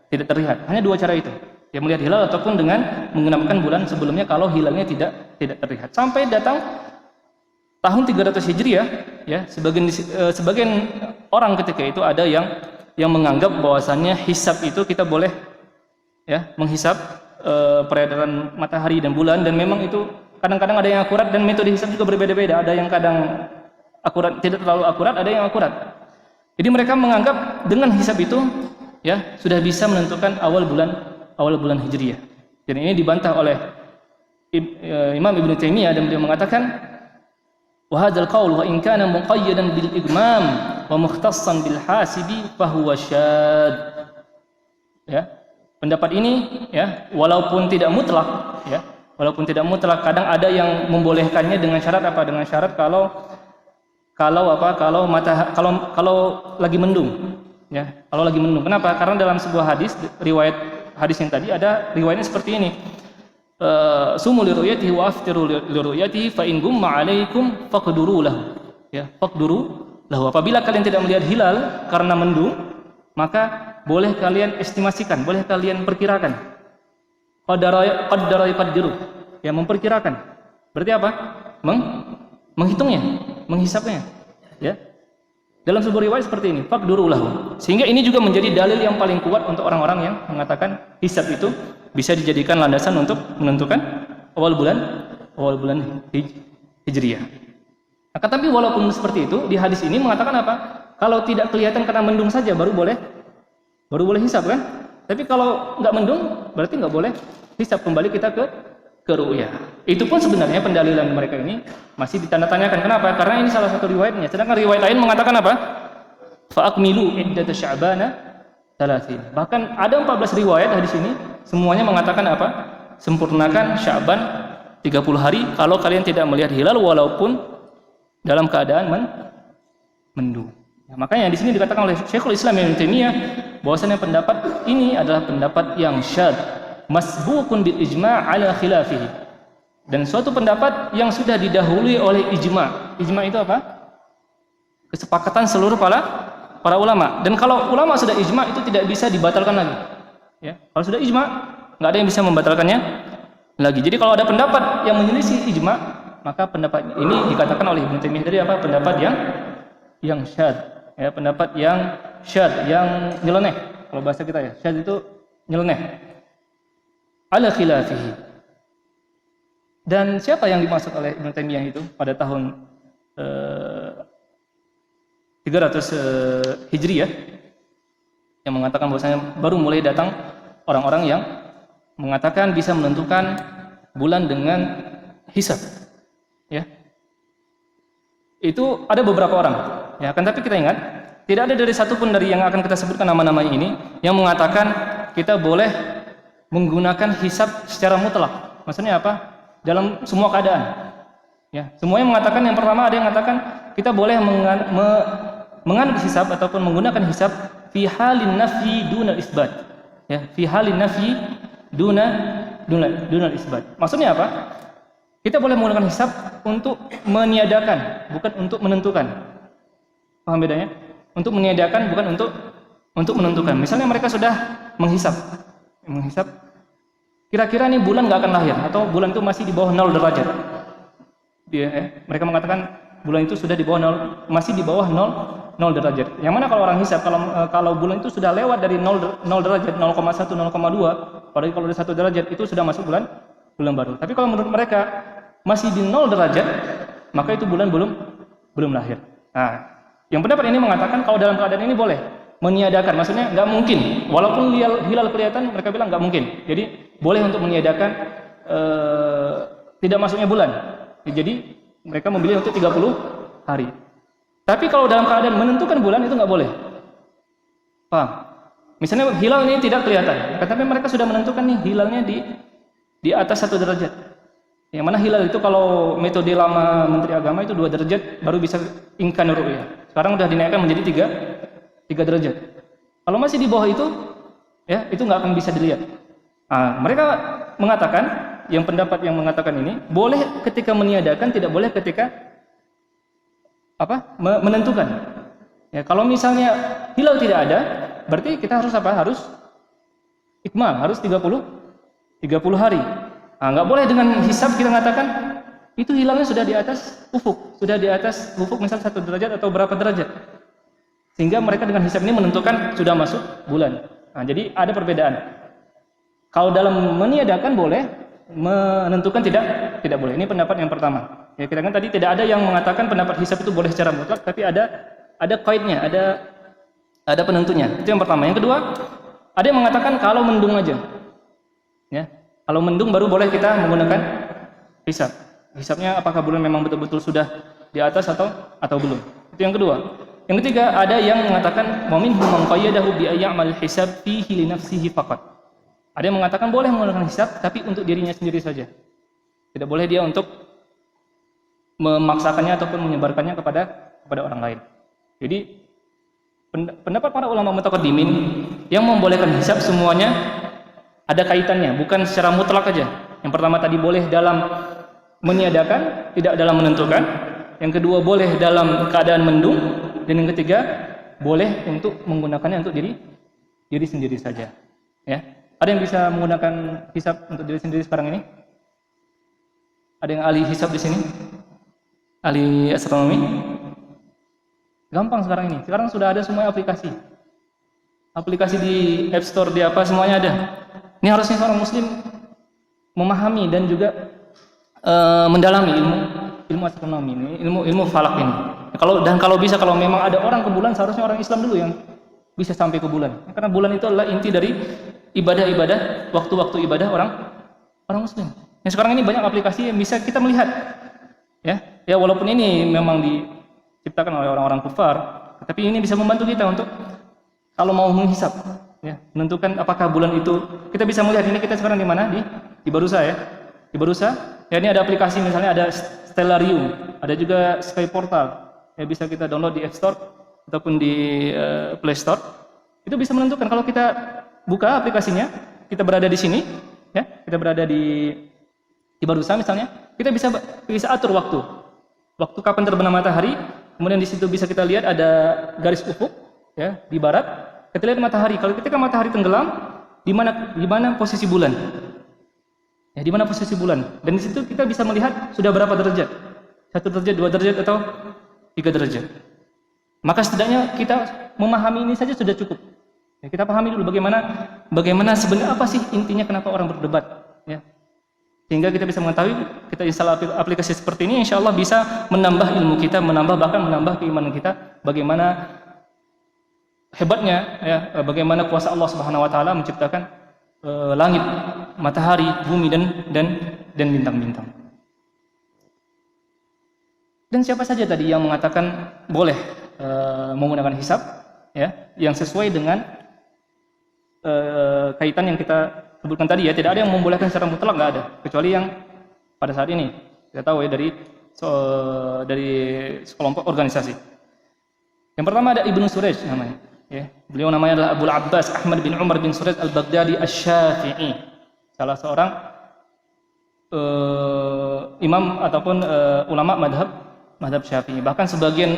terlihat. Hanya dua cara itu. Ya, melihat hilal ataupun dengan menggenapkan bulan sebelumnya kalau hilalnya tidak terlihat. Sampai datang tahun 300 Hijriah, ya, sebagian orang ketika itu ada yang menganggap bahwasannya hisab itu kita boleh, ya, menghisab peredaran matahari dan bulan, dan memang itu kadang-kadang ada yang akurat dan metode hisab juga berbeda-beda. Ada yang kadang akurat, tidak terlalu akurat, ada yang akurat. Jadi mereka menganggap dengan hisab itu, ya, sudah bisa menentukan awal bulan Hijriah. Dan ini dibantah oleh Imam Ibnu Taimiyah, dan beliau mengatakan, wa hadzal qaul wa in kana muqayyadan bil igmam wa mukhtassan bil hasibi fa huwa syad. Ya, pendapat ini, ya, walaupun tidak mutlak, ya, kadang ada yang membolehkannya dengan syarat apa? Dengan syarat kalau lagi mendung, ya. Kalau lagi mendung. Kenapa? Karena dalam sebuah riwayat hadis yang tadi ada riwayatnya seperti ini. Sumu li ru'yatihi wa aftiru li ru'yatihi fa in gumma 'alaikum faqduru lahu. Ya, faqduru lahu. Apabila kalian tidak melihat hilal karena mendung, maka boleh kalian estimasikan, boleh kalian perkirakan. Qaddara yaqdiru, ya, memperkirakan. Berarti apa? Menghitungnya, menghisapnya, ya. Dalam sebuah riwayat seperti ini, faqduru lahu. Sehingga ini juga menjadi dalil yang paling kuat untuk orang-orang yang mengatakan hisab itu bisa dijadikan landasan untuk menentukan awal bulan Hijriah. Akan tapi walaupun seperti itu, di hadis ini mengatakan apa? Kalau tidak kelihatan karena mendung saja baru boleh hisab kan? Tapi kalau nggak mendung berarti nggak boleh hisab. Kembali kita ke ru'yah. Itu pun sebenarnya pendalilan mereka ini masih ditanda-tanyakan. Kenapa? Karena ini salah satu riwayatnya. Sedangkan riwayat lain mengatakan apa? Fa'akmilu iddata Sya'bana 30. Bahkan ada 14 riwayat hadis ini semuanya mengatakan apa? Sempurnakan Sya'ban 30 hari kalau kalian tidak melihat hilal walaupun dalam keadaan mendung. Ya, makanya di sini dikatakan oleh Syekhul Islam Ibnu Taimiyah bahwasanya pendapat ini adalah pendapat yang syadz, masbukun bil ijma' ala khilafihi. Dan suatu pendapat yang sudah didahului oleh ijma'. Ijma' itu apa? Kesepakatan seluruh para ulama. Dan kalau ulama sudah ijma' itu tidak bisa dibatalkan lagi. Ya, kalau sudah ijma', nggak ada yang bisa membatalkannya lagi. Jadi kalau ada pendapat yang menyelisih ijma', maka pendapat ini dikatakan oleh Ibnu Taimiyah dari apa? Pendapat yang syadz. Ya, pendapat yang syadz, yang nyeleneh. Kalau bahasa kita ya, syadz itu nyeleneh. Ala khilafihi. Dan siapa yang dimaksud oleh Ibnu Taimiyah itu pada tahun 300 Hijriah yang mengatakan bahwasanya baru mulai datang orang-orang yang mengatakan bisa menentukan bulan dengan hisab. Ya. Itu ada beberapa orang. Ya, kan tapi kita ingat, tidak ada dari satu pun dari yang akan kita sebutkan nama-nama ini yang mengatakan kita boleh menggunakan hisab secara mutlak. Maksudnya apa? Dalam semua keadaan. Ya, semuanya mengatakan yang pertama ada yang mengatakan kita boleh menganut hisab ataupun menggunakan hisab fi halin nafyi dunal isbat. Ya, fi halin nafyi dunal isbat. Maksudnya apa? Kita boleh menggunakan hisab untuk meniadakan, bukan untuk menentukan. Paham bedanya? Untuk meniadakan bukan untuk menentukan. Misalnya mereka sudah menghisab. Kira-kira nih bulan nggak akan lahir atau bulan itu masih di bawah 0 derajat. Mereka mengatakan bulan itu sudah di bawah 0, masih di bawah 0 derajat. Yang mana kalau orang hisab kalau bulan itu sudah lewat dari 0 derajat 0,1 0,2, padahal kalau ada 1 derajat itu sudah masuk bulan baru. Tapi kalau menurut mereka masih di 0 derajat, maka itu bulan belum lahir. Nah, yang pendapat ini mengatakan kalau dalam keadaan ini boleh meniadakan, maksudnya nggak mungkin. Walaupun hilal kelihatan, mereka bilang nggak mungkin. Jadi boleh untuk meniadakan tidak masuknya bulan. Jadi mereka memilih untuk 30 hari. Tapi kalau dalam keadaan menentukan bulan itu nggak boleh. Paham? Misalnya hilal ini tidak kelihatan, tapi mereka sudah menentukan nih hilalnya di atas 1 derajat. Yang mana hilal itu kalau metode lama Menteri Agama itu 2 derajat baru bisa imkan ru'yah. Sekarang sudah dinaikkan menjadi 3 derajat. Kalau masih di bawah itu, ya itu nggak akan bisa dilihat. Nah, mereka mengatakan, yang pendapat yang mengatakan ini boleh ketika meniadakan, tidak boleh ketika menentukan. Ya, kalau misalnya hilal tidak ada, berarti kita harus apa? Harus ikmal, harus 30 hari. Nah, nggak boleh dengan hisab kita mengatakan itu hilalnya sudah di atas ufuk, misal 1 derajat atau berapa derajat. Sehingga mereka dengan hisab ini menentukan sudah masuk bulan. Nah, jadi ada perbedaan. Kalau dalam meniadakan boleh, menentukan tidak boleh. Ini pendapat yang pertama. Ya, kita kan tadi tidak ada yang mengatakan pendapat hisab itu boleh secara mutlak, tapi ada qaidnya, ada penentunya. Itu yang pertama. Yang kedua, ada yang mengatakan kalau mendung aja. Ya. Kalau mendung baru boleh kita menggunakan hisab. Hisabnya apakah bulan memang betul-betul sudah di atas atau belum. Itu yang kedua. Yang ketiga, ada yang mengatakan waminhum man qayyadahu bi ayyamal hisab fihi li nafsihi faqat. Ada yang mengatakan boleh menggunakan hisab tapi untuk dirinya sendiri saja. Tidak boleh dia untuk memaksakannya ataupun menyebarkannya kepada orang lain. Jadi pendapat para ulama mutaqaddimin yang membolehkan hisab semuanya ada kaitannya, bukan secara mutlak aja. Yang pertama tadi boleh dalam meniadakan, tidak dalam menentukan. Yang kedua boleh dalam keadaan mendung, dan yang ketiga boleh untuk menggunakannya untuk diri sendiri saja. Ya. Ada yang bisa menggunakan hisab untuk diri sendiri sekarang ini? Ada yang ahli hisab di sini? Ahli astronomi? Gampang sekarang ini. Sekarang sudah ada semua aplikasi. Aplikasi di App Store, di apa, semuanya ada. Ini harusnya seorang muslim memahami dan juga mendalami ilmu astronomi ini, ilmu falak ini. Kalau bisa, kalau memang ada orang ke bulan, seharusnya orang Islam dulu yang bisa sampai ke bulan. Karena bulan itu adalah inti dari ibadah-ibadah, waktu-waktu ibadah orang muslim. Yang sekarang ini banyak aplikasi yang bisa kita melihat. Ya walaupun ini memang diciptakan oleh orang-orang kufar, tapi ini bisa membantu kita untuk kalau mau menghisap, ya, menentukan apakah bulan itu, kita bisa melihat. Ini kita sekarang di mana? Di Barusa, ya. Di Barusa, ya, ini ada aplikasi, misalnya ada Stellarium, ada juga Sky Portal. Ya, bisa kita download di App Store ataupun di Play Store. Itu bisa menentukan kalau kita buka aplikasinya, kita berada di sini, ya, kita berada di Barusa misalnya, kita bisa atur waktu kapan terbenam matahari. Kemudian di situ bisa kita lihat ada garis ufuk, ya, di barat. Kita lihat matahari. Kalau ketika matahari tenggelam, di mana posisi bulan? Ya, di mana posisi bulan? Dan di situ kita bisa melihat sudah berapa derajat. 1 derajat, 2 derajat, atau 3 derajat. Maka setidaknya kita memahami ini saja sudah cukup. Ya, kita pahami dulu bagaimana sebenarnya apa sih intinya kenapa orang berdebat, ya. Sehingga kita bisa mengetahui, kita install aplikasi seperti ini, insya Allah bisa menambah ilmu kita, bahkan menambah keimanan kita, bagaimana hebatnya, ya, bagaimana kuasa Allah Subhanahu Wa Taala menciptakan langit, matahari, bumi dan bintang-bintang. Dan siapa saja tadi yang mengatakan boleh menggunakan hisab, ya, yang sesuai dengan kaitan yang kita sebutkan tadi, ya, tidak ada yang membolehkan secara mutlak, nggak ada, kecuali yang pada saat ini kita tahu, ya, dari sekelompok organisasi. Yang pertama ada Ibnu Suraj namanya, ya. Beliau namanya adalah Abu Abbas Ahmad bin Umar bin Suraj al-Baghdadi asy-Syafi'i, salah seorang imam ataupun ulama madhab Syafi'i. Bahkan sebagian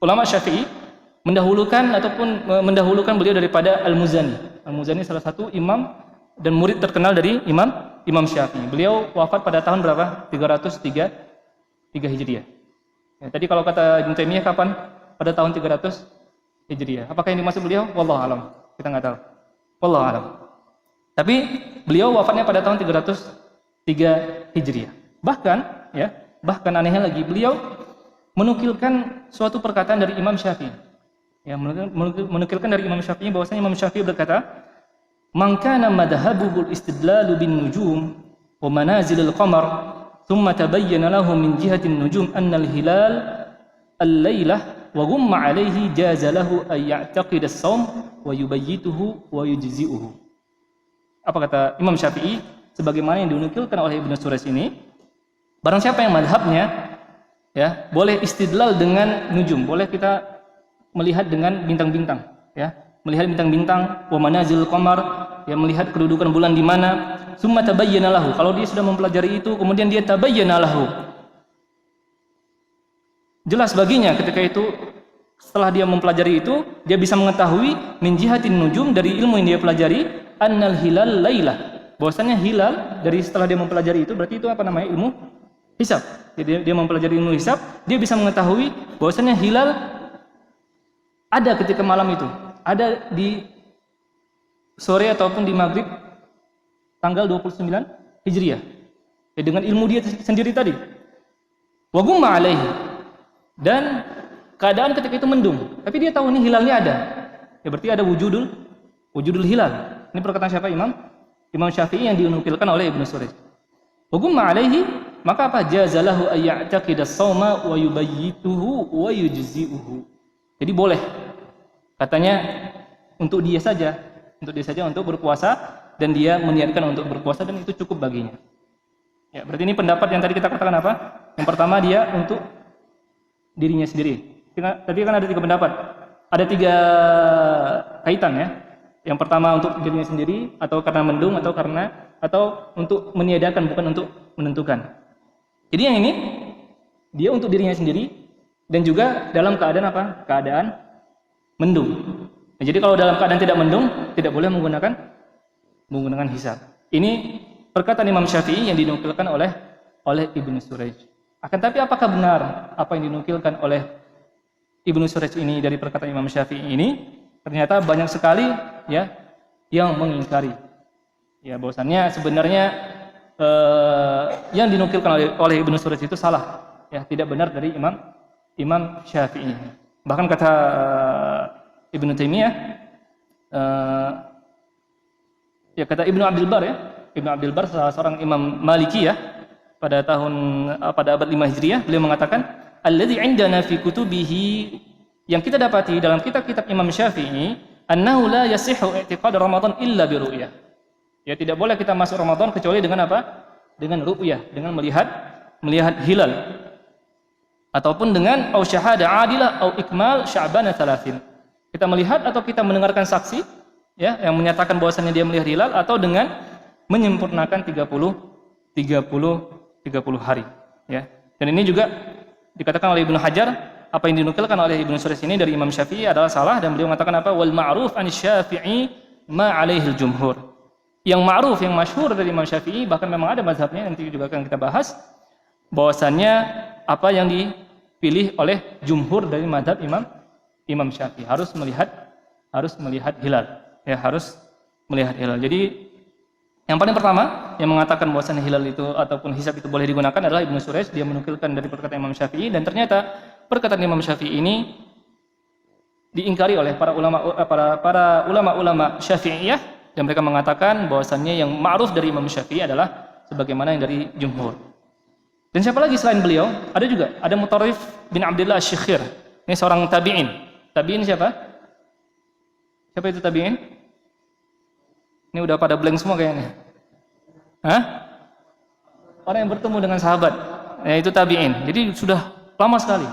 ulama Syafi'i mendahulukan beliau daripada Al-Muzani. Al-Muzani salah satu imam dan murid terkenal dari Imam Syafi'i. Beliau wafat pada tahun berapa? 303 Hijriah. Ya, tadi kalau kata Ibnu Taimiyah kapan? Pada tahun 300 Hijriah. Apakah yang dimaksud beliau? Wallahu alam. Kita nggak tahu. Wallahu alam. Tapi beliau wafatnya pada tahun 303 Hijriah. Bahkan anehnya lagi, beliau menukilkan suatu perkataan dari Imam Syafi'i. Ya, menukilkan dari Imam Syafi'i bahwasanya Imam Syafi'i berkata, "Man kana madhhabuhu al-istidlalu bin nujum wa manazil al-qamar, thumma tabayyana lahu min jihati an-nujum anna al-hilal al-lailah wa ghumma alayhi jaza lahu ay ya'taqid as-sawm wa yubayyituhu wa yujzi'uhu." Apa kata Imam Syafi'i sebagaimana yang dinukilkan oleh Ibnu Suraj ini, barang siapa yang madhabnya, ya, boleh istidlal dengan nujum, boleh kita melihat dengan bintang-bintang, ya, melihat bintang-bintang, wa manazil qamar, ya, melihat kedudukan bulan di mana, summa tabayyana lahu, kalau dia sudah mempelajari itu, kemudian dia tabayyana lahu, jelas baginya ketika itu, setelah dia mempelajari itu, dia bisa mengetahui min jihatin nujum, dari ilmu yang dia pelajari, annal hilal lailah, bahwasanya hilal dari setelah dia mempelajari itu, berarti itu apa namanya? Ilmu hisab. Jadi dia mempelajari ilmu hisab, dia bisa mengetahui bahwasanya hilal ada ketika malam itu, ada di sore ataupun di maghrib tanggal 29 Hijriah. Ya, dengan ilmu dia sendiri tadi. Wa gumma alaihi, dan keadaan ketika itu mendung, tapi dia tahu ini hilalnya ada. Ya, berarti ada wujudul hilal. Ini perkataan siapa? Imam Syafi'i yang dinukilkan oleh Ibnu Suraj. Wa gumma alaihi, maka apa? Jazalahu ay ya'taqida as-sawma wa yubayyituhu wa yujzi'uhu. Jadi boleh, katanya untuk dia saja untuk berpuasa, dan dia meniatkan untuk berpuasa, dan itu cukup baginya. Ya, berarti ini pendapat yang tadi kita katakan apa? Yang pertama dia untuk dirinya sendiri. Tadi kan ada 3 pendapat, ada 3 kaitan, ya. Yang pertama untuk dirinya sendiri, atau karena mendung, atau untuk meniadakan, bukan untuk menentukan. Jadi yang ini dia untuk dirinya sendiri, dan juga dalam keadaan apa? Keadaan mendung. Nah, jadi kalau dalam keadaan tidak mendung, tidak boleh menggunakan hisab. Ini perkataan Imam Syafi'i yang dinukilkan oleh Ibnu Suraj. Akan tapi apakah benar apa yang dinukilkan oleh Ibnu Suraj ini dari perkataan Imam Syafi'i ini ternyata banyak sekali ya yang mengingkari ya bahwasannya sebenarnya yang dinukilkan oleh Ibnu Suraj itu salah ya, tidak benar dari Imam Syafi'i. Bahkan kata Ibnu Taimiyah ya kata Ibnu Abdul Bar ya, Ibnu Abdul Bar salah seorang imam Maliki ya pada abad 5 Hijriah, beliau mengatakan alladzi indana fi kutubihi, yang kita dapati dalam kitab-kitab Imam Syafi'i, annahu la yasihhu i'tiqad Ramadan illa bi ru'yah. Ya tidak boleh kita masuk Ramadan kecuali dengan apa? Dengan ru'yah, dengan melihat hilal. Ataupun dengan au syahada adilah au ikmal sya'ban 30. Kita melihat atau kita mendengarkan saksi ya yang menyatakan bahwasannya dia melihat hilal, atau dengan menyempurnakan 30 hari ya. Dan ini juga dikatakan oleh Ibnu Hajar, apa yang dinukilkan oleh Ibnu Suraj ini dari Imam Syafi'i adalah salah, dan beliau mengatakan apa? Wal ma'ruf an Syafi'i ma 'alaihi al-jumhur. Yang ma'ruf, yang masyhur dari Imam Syafi'i, bahkan memang ada mazhabnya, nanti juga akan kita bahas, bahwasannya apa yang dipilih oleh jumhur dari mazhab Imam Syafi'i harus melihat hilal ya, harus melihat hilal. Jadi yang paling pertama yang mengatakan bahwasannya hilal itu ataupun hisab itu boleh digunakan adalah Ibnu Suraj. Dia menukilkan dari perkataan Imam Syafi'i, dan ternyata perkataan Imam Syafi'i ini diingkari oleh para ulama Syafi'iyah, dan mereka mengatakan bahwasannya yang ma'ruf dari Imam Syafi'i adalah sebagaimana yang dari jumhur. Dan siapa lagi selain beliau? Ada Mutarrif bin Abdullah Asy-Syikhir. Ini seorang tabi'in. Tabi'in siapa? Siapa itu tabi'in? Ini udah pada blank semua kayaknya. Hah? Orang yang bertemu dengan sahabat, yaitu tabi'in. Jadi sudah lama sekali.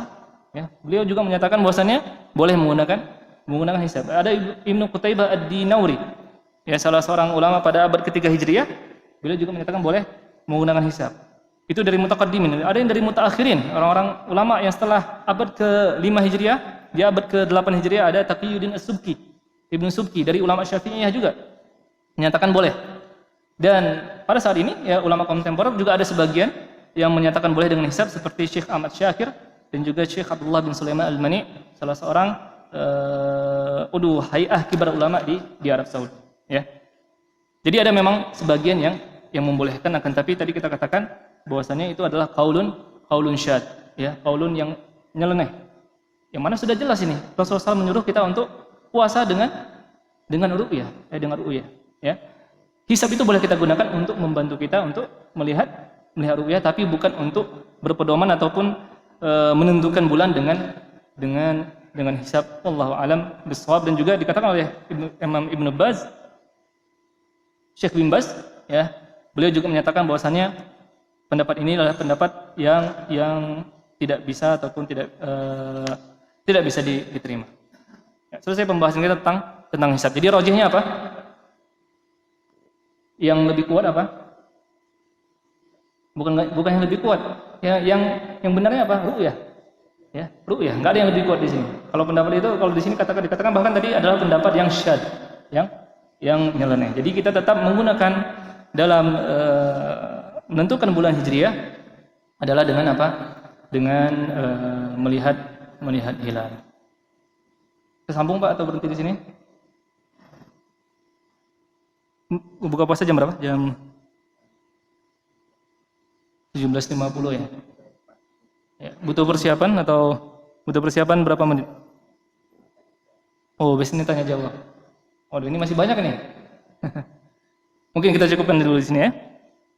Ya, beliau juga menyatakan bahwasannya boleh menggunakan hisab. Ada Ibnu Qutaibah Ad-Dinauri, ya salah seorang ulama pada abad ketiga Hijriah, beliau juga menyatakan boleh menggunakan hisab. Itu dari mutaqaddimin. Ada yang dari mutaakhirin, orang-orang ulama yang setelah abad ke-5 Hijriah, di abad ke-8 Hijriah ada Taqiyuddin As-Subki, Ibnu Subki dari ulama Syafi'iyah juga menyatakan boleh. Dan pada saat ini ya ulama kontemporer juga ada sebagian yang menyatakan boleh dengan hisab, seperti Syekh Ahmad Syakir dan juga Syekh Abdullah bin Sulaiman Al-Mani, salah seorang udu hay'ah kibar ulama di Arab Saudi ya. Jadi ada memang sebagian yang membolehkan, akan tapi tadi kita katakan bahwasanya itu adalah qaulun syad ya, qaulun yang nyeleneh. Yang mana sudah jelas ini Rasulullah SAW menyuruh kita untuk puasa dengan ru'yah, ya. Hisab itu boleh kita gunakan untuk membantu kita untuk melihat ru'yah, tapi bukan untuk berpedoman ataupun menentukan bulan dengan hisab. Wallahu alam bishawab. Dan juga dikatakan oleh Imam Ibnu Baz, Syekh bin Baz ya, beliau juga menyatakan bahwasannya pendapat ini adalah pendapat yang tidak bisa ataupun tidak bisa diterima. Ya, selesai pembahasan kita tentang hisab. Jadi rajihnya apa? Yang lebih kuat apa? Bukan yang lebih kuat. Ya, yang benarnya apa? Ru'yah. Ya, ru'yah. Enggak ada yang lebih kuat di sini. Kalau pendapat itu, kalau di sini dikatakan bahkan tadi adalah pendapat yang syad, yang nyeleneh. Jadi kita tetap menggunakan dalam menentukan bulan Hijriah adalah dengan apa? Dengan melihat hilal. Kesambung Pak atau berhenti di sini? Buka puasa jam berapa? Jam 17.50 ya. Ya. Butuh persiapan berapa menit? Oh, besok ini tanya jawab. Oh, ini masih banyak nih. Mungkin kita cukupkan dulu di sini ya.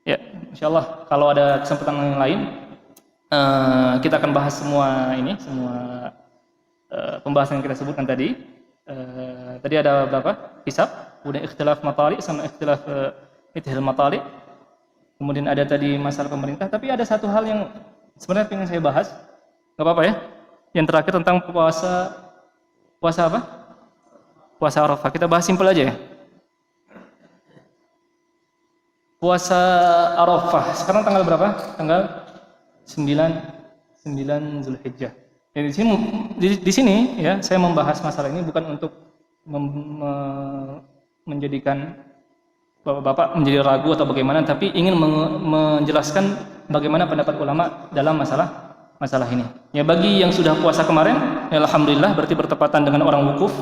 Ya, insyaallah kalau ada kesempatan yang lain kita akan bahas semua pembahasan yang kita sebutkan tadi. Tadi ada berapa? Hisab, kemudian ikhtilaf matali sama ikhtilaf ithil matali. Kemudian ada tadi masalah pemerintah, tapi ada satu hal yang sebenarnya ingin saya bahas. Enggak apa-apa ya? Yang terakhir tentang puasa apa? Puasa Arafah. Kita bahas simpel aja ya. Puasa Arafah. Sekarang tanggal berapa? Tanggal 9 Zulhijjah. Jadi di sini ya, saya membahas masalah ini bukan untuk menjadikan Bapak menjadi ragu atau bagaimana, tapi ingin menjelaskan bagaimana pendapat ulama dalam masalah masalah ini. Ya bagi yang sudah puasa kemarin, ya alhamdulillah berarti bertepatan dengan orang wukuf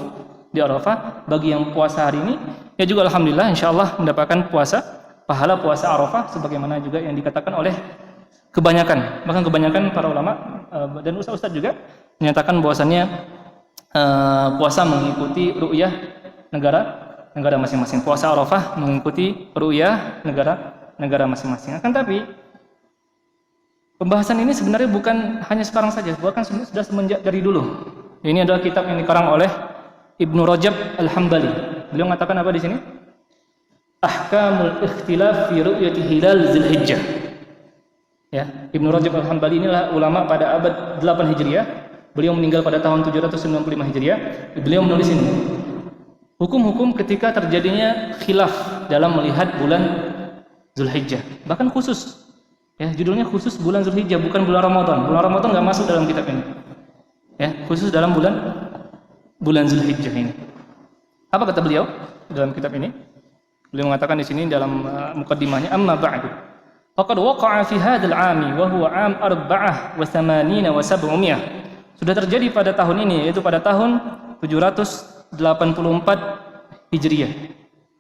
di Arafah. Bagi yang puasa hari ini, ya juga alhamdulillah insyaallah mendapatkan pahala puasa Arafah sebagaimana juga yang dikatakan oleh kebanyakan, bahkan kebanyakan para ulama dan ustaz-ustaz juga menyatakan bahwasannya puasa mengikuti ru'yah negara masing-masing. Puasa Arafah mengikuti ru'yah negara masing-masing. Akan tapi pembahasan ini sebenarnya bukan hanya sekarang saja, bahkan sudah semenjak dari dulu. Ini adalah kitab yang dikarang oleh Ibnu Rajab Al-Hambali. Beliau mengatakan apa di sini? Ahkamul ikhtilaf fi ru'yati hilal Dzulhijjah. Ya, Ibnu Rajab Al-Hambali inilah ulama pada abad 8 Hijriah. Beliau meninggal pada tahun 795 Hijriah. Beliau menulis ini. Hukum-hukum ketika terjadinya khilaf dalam melihat bulan Dzulhijjah. Bahkan khusus, ya judulnya khusus bulan Dzulhijjah, bukan bulan Ramadan. Bulan Ramadan nggak masuk dalam kitab ini. Ya, khusus dalam bulan Dzulhijjah ini. Apa kata beliau dalam kitab ini? Beliau mengatakan di sini dalam mukaddimahnya, amma ba'du. Faqad waqa'a fi hadzal 'ami wa huwa 'am 84 wa 700. Sudah terjadi pada tahun ini, yaitu pada tahun 784 Hijriah.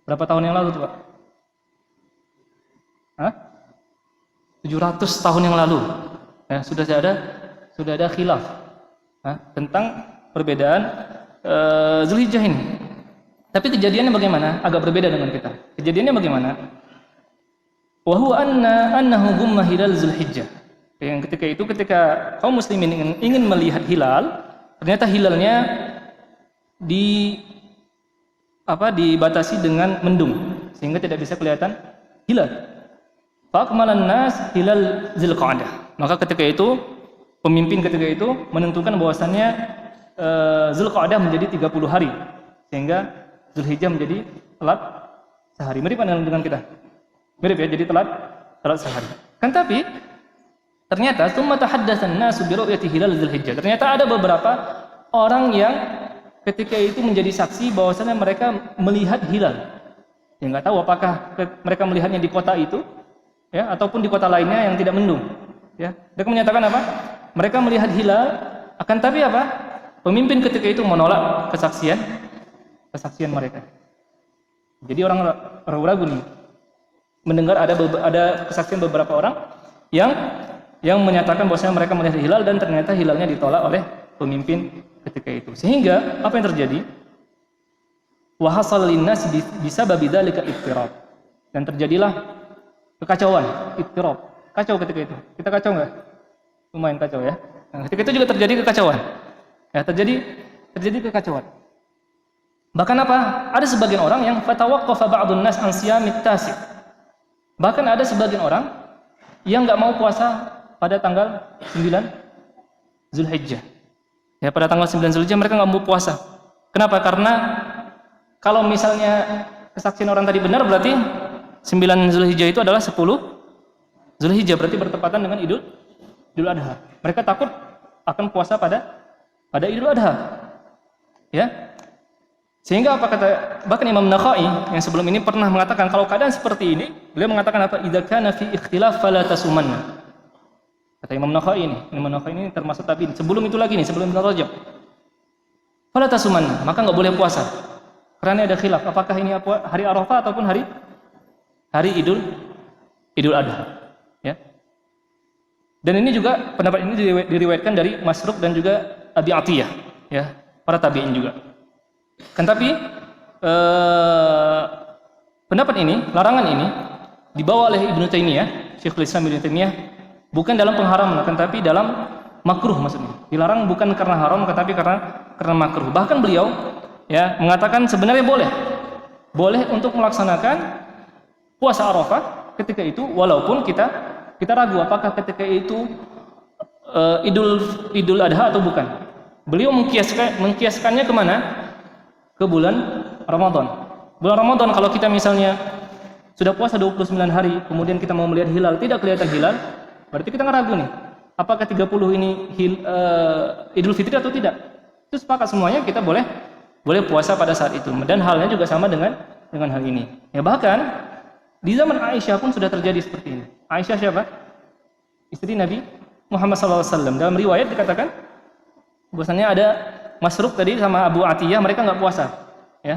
Berapa tahun yang lalu tuh, Pak? 700 tahun yang lalu. Ya, sudah ada khilaf tentang perbedaan Dzulhijjah ini. Tapi kejadiannya bagaimana? Agak berbeda dengan kita. Kejadiannya bagaimana? Wa huwa annahu gumma hilal Dzulhijjah. Yang ketika kaum muslimin ingin melihat hilal, ternyata hilalnya dibatasi dengan mendung sehingga tidak bisa kelihatan hilal. Faqmalan nas hilal Dzulqa'dah. Maka ketika itu pemimpin ketika itu menentukan bahwasannya Dzulqa'dah menjadi 30 hari sehingga Dzulhijjah menjadi telat sehari. Mirip dengan kita. Mirip ya, jadi telat sehari. Kan tapi ternyata tsumma tahaddatsan nasu bi ru'yati hilal Dzulhijjah. Ternyata ada beberapa orang yang ketika itu menjadi saksi bahwasanya mereka melihat hilal. Ya enggak tahu apakah mereka melihatnya di kota itu ya ataupun di kota lainnya yang tidak mendung. Ya. Mereka menyatakan apa? Mereka melihat hilal, akan tapi apa? Pemimpin ketika itu menolak kesaksian mereka. Jadi orang ragu-ragu nih mendengar ada kesaksian beberapa orang yang menyatakan bahwasanya mereka melihat hilal dan ternyata hilalnya ditolak oleh pemimpin ketika itu. Sehingga apa yang terjadi? Wa hasal linnas bisababi dzalika ittirab. Dan terjadilah kekacauan, ittirab. Kacau ketika itu. Kita kacau enggak? Lumayan kacau ya. Nah, ketika itu juga terjadi kekacauan. Ya, terjadi kekacauan. Bahkan apa? Ada sebagian orang yang fatawaqqafa ba'dun nas an siyamit tasi'. Bahkan ada sebagian orang yang enggak mau puasa pada tanggal 9 Dzulhijjah. Ya, pada tanggal 9 Dzulhijjah mereka enggak mau puasa. Kenapa? Karena kalau misalnya kesaksian orang tadi benar berarti 9 Dzulhijjah itu adalah 10 Dzulhijjah, berarti bertepatan dengan Idul Adha. Mereka takut akan puasa pada Idul Adha. Ya. Sehingga apa kata bahkan Imam Nakhai yang sebelum ini pernah mengatakan kalau keadaan seperti ini, beliau mengatakan apa? Idza kana fi ikhtilaf fala tasumanna. Kata Imam Nakhai ini termasuk tabi'in. Sebelum itu lagi nih, sebelum Ibnu Rajab. Fala tasumanna, maka enggak boleh puasa. Karena ada khilaf apakah ini hari Arafah ataupun hari Idul Adha. Ya. Dan ini juga pendapat ini diriwayatkan dari Masruq dan juga Abi Atiyah, ya, para tabi'in juga. Kan tapi pendapat ini, larangan ini dibawa oleh Ibnu Taimiyah, Syekhul Islam Ibnu Taimiyah, bukan dalam pengharaman, kan tapi dalam makruh maksudnya. Dilarang bukan karena haram, tetapi karena makruh. Bahkan beliau ya mengatakan sebenarnya boleh untuk melaksanakan puasa Arafah ketika itu walaupun kita ragu apakah ketika itu Idul Adha atau bukan. Beliau mengkiaskannya kemana? Ke bulan Ramadan. Bulan Ramadan kalau kita misalnya sudah puasa 29 hari, kemudian kita mau melihat hilal, tidak kelihatan hilal, berarti kita ragu nih, apakah 30 ini Idul Fitri atau tidak. Itu sepakat semuanya kita boleh puasa pada saat itu. Dan halnya juga sama dengan hal ini. Ya bahkan di zaman Aisyah pun sudah terjadi seperti ini. Aisyah siapa? Istri Nabi Muhammad SAW. Dalam riwayat dikatakan bahwasanya ada Masruq tadi sama Abu Atiyah, mereka nggak puasa. Ya,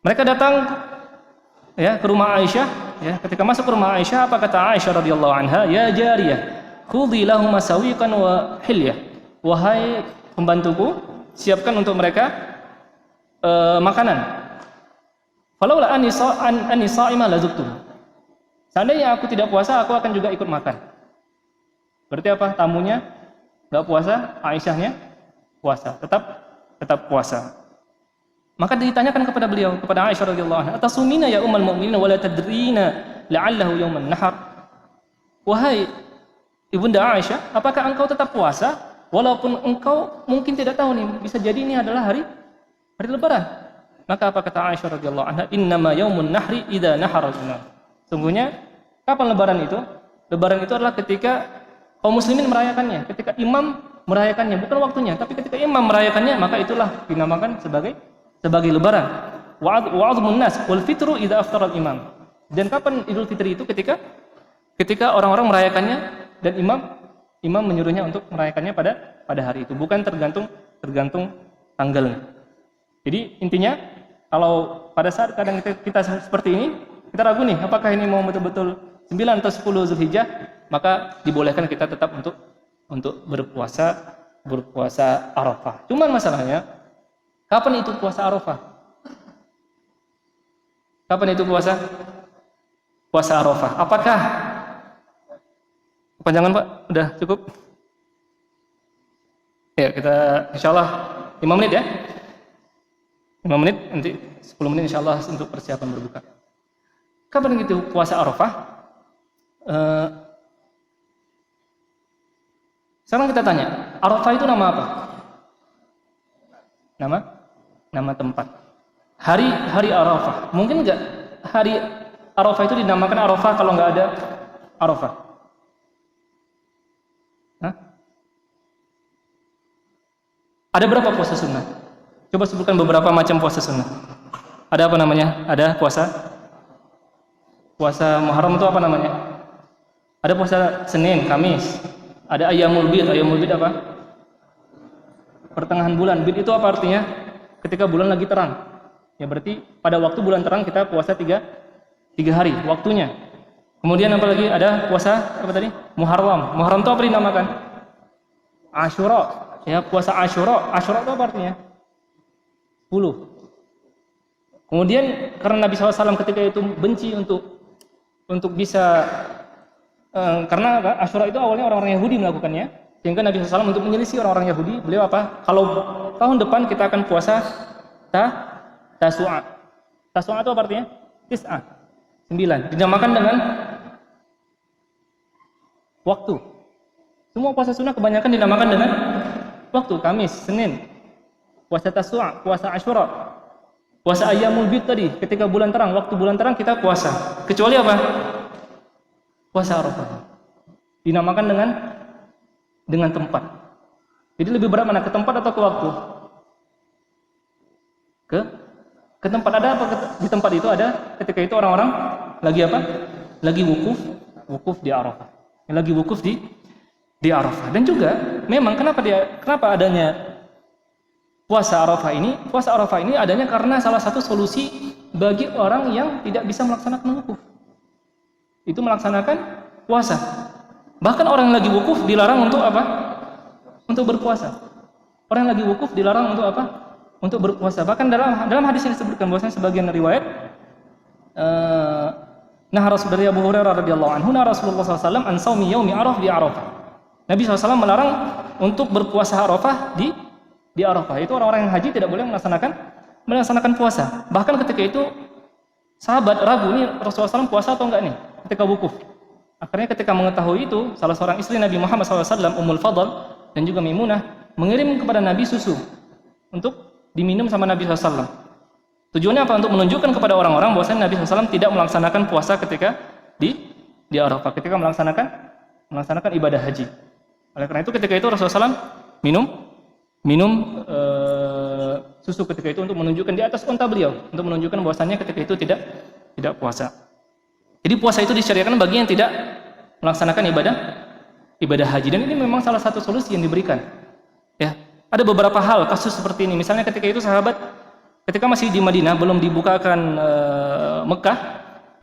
mereka datang ya ke rumah Aisyah. Ya, ketika masuk ke rumah Aisyah, apa kata Aisyah radhiyallahu anha? Ya jariyah, khudhi lahum masawiqan wa hilyah. Wahai pembantuku, siapkan untuk mereka makanan. Falaula anni sha'imah lazuktu. Seandainya aku tidak puasa, aku akan juga ikut makan. Berarti apa? Tamunya nggak puasa, Aisyahnya puasa, tetap puasa. Maka ditanyakan kepada beliau, kepada Aisyah radhiyallahu anha, "Atasumina ya ummul mukminin wa la tadrina la'allahu yauman nahar?" Wahai Ibunda Aisyah, apakah engkau tetap puasa walaupun engkau mungkin tidak tahu nih, bisa jadi ini adalah hari lebaran? Maka apa kata Aisyah radhiyallahu anha? "Innama yaumun nahri idza nahara al-imam." Sungguhnya kapan lebaran itu? Lebaran itu adalah ketika kaum muslimin merayakannya, ketika imam merayakannya, bukan waktunya, tapi ketika imam merayakannya, maka itulah dinamakan sebagai lebaran. Wa'adhumun nas wal fitru idza aftara al-imam. Dan kapan Idul Fitri itu? Ketika orang-orang merayakannya dan imam menyuruhnya untuk merayakannya pada hari itu, bukan tergantung tanggalnya. Jadi intinya kalau pada saat kadang kita seperti ini, kita ragu nih, apakah ini mau betul-betul 9 atau 10 Zulhijjah, maka dibolehkan kita tetap untuk berpuasa Arafah. Cuman masalahnya, kapan itu puasa Arafah? Kapan itu puasa Arafah? Apakah kepanjangan Pak? Udah cukup? Ya, kita insyaallah 5 menit ya. 5 menit, nanti 10 menit insyaallah untuk persiapan berbuka. Kapan itu puasa Arafah? Sekarang kita tanya, Arafah itu nama apa? Nama tempat. Hari Arafah. Mungkin nggak hari Arafah itu dinamakan Arafah kalau nggak ada Arafah? Hah? Ada berapa puasa sunnah? Coba sebutkan beberapa macam puasa sunnah. Ada apa namanya? Ada puasa Muharram itu apa namanya? Ada puasa Senin, Kamis. Ada Ayyamul Bid. Ayyamul Bid apa? Pertengahan bulan. Bid itu apa artinya? Ketika bulan lagi terang. Ya berarti pada waktu bulan terang kita puasa 3 hari waktunya. Kemudian apa lagi? Ada puasa apa tadi? Muharram. Muharram itu apa dinamakan? Asyura. Ya, puasa Asyura. Asyura itu apa artinya? 10. Kemudian karena Nabi SAW ketika itu benci untuk bisa karena Asyura itu awalnya orang-orang Yahudi melakukannya, sehingga Nabi SAW untuk menyelisih orang-orang Yahudi, beliau apa? Kalau tahun depan kita akan puasa Tasu'a. Tasu'a itu apa artinya? 9. Dinamakan dengan waktu. Semua puasa sunnah kebanyakan dinamakan dengan waktu. Kamis, Senin, puasa Tasu'a, puasa Asyura, puasa Ayyamul Bid tadi, ketika bulan terang, waktu bulan terang kita puasa. Kecuali apa? Puasa Arafah. Dinamakan dengan tempat. Jadi lebih berat mana, ke tempat atau ke waktu? Ke tempat. Ada apa di tempat itu? Ada ketika itu orang-orang lagi apa? Lagi wukuf di Arafah. Lagi wukuf di Arafah. Dan juga memang kenapa adanya puasa Arafah ini? Puasa Arafah ini adanya karena salah satu solusi bagi orang yang tidak bisa melaksanakan wukuf. Itu melaksanakan puasa. Bahkan orang yang lagi wukuf dilarang untuk apa? Untuk berpuasa. Orang yang lagi wukuf dilarang untuk apa? Untuk berpuasa. Bahkan dalam hadis yang disebutkan bahwasanya sebagian riwayat dari Abu Hurairah radhiyallahu anhu, Rasulullah SAW an saumi yaumi Arafah di Arafah. Nabi SAW melarang untuk berpuasa Arafah di Arafah. Itu orang-orang yang haji tidak boleh melaksanakan puasa. Bahkan ketika itu sahabat ragu, ini Rasulullah SAW puasa atau enggak nih ketika wukuf. Akhirnya ketika mengetahui itu, salah seorang istri Nabi Muhammad SAW, Ummul Fadl dan juga Maimunah, mengirim kepada Nabi susu untuk diminum sama Nabi SAW. Tujuannya apa? Untuk menunjukkan kepada orang-orang bahwasanya Nabi SAW tidak melaksanakan puasa ketika di Arafah, ketika melaksanakan ibadah haji. Oleh karena itu ketika itu Rasulullah SAW minum susu ketika itu untuk menunjukkan di atas unta beliau, untuk menunjukkan bahwasanya ketika itu tidak puasa. Jadi puasa itu disyariatkan bagi yang tidak melaksanakan ibadah haji. Dan ini memang salah satu solusi yang diberikan. Ya, ada beberapa hal kasus seperti ini. Misalnya ketika itu sahabat ketika masih di Madinah belum dibukakan Mekah,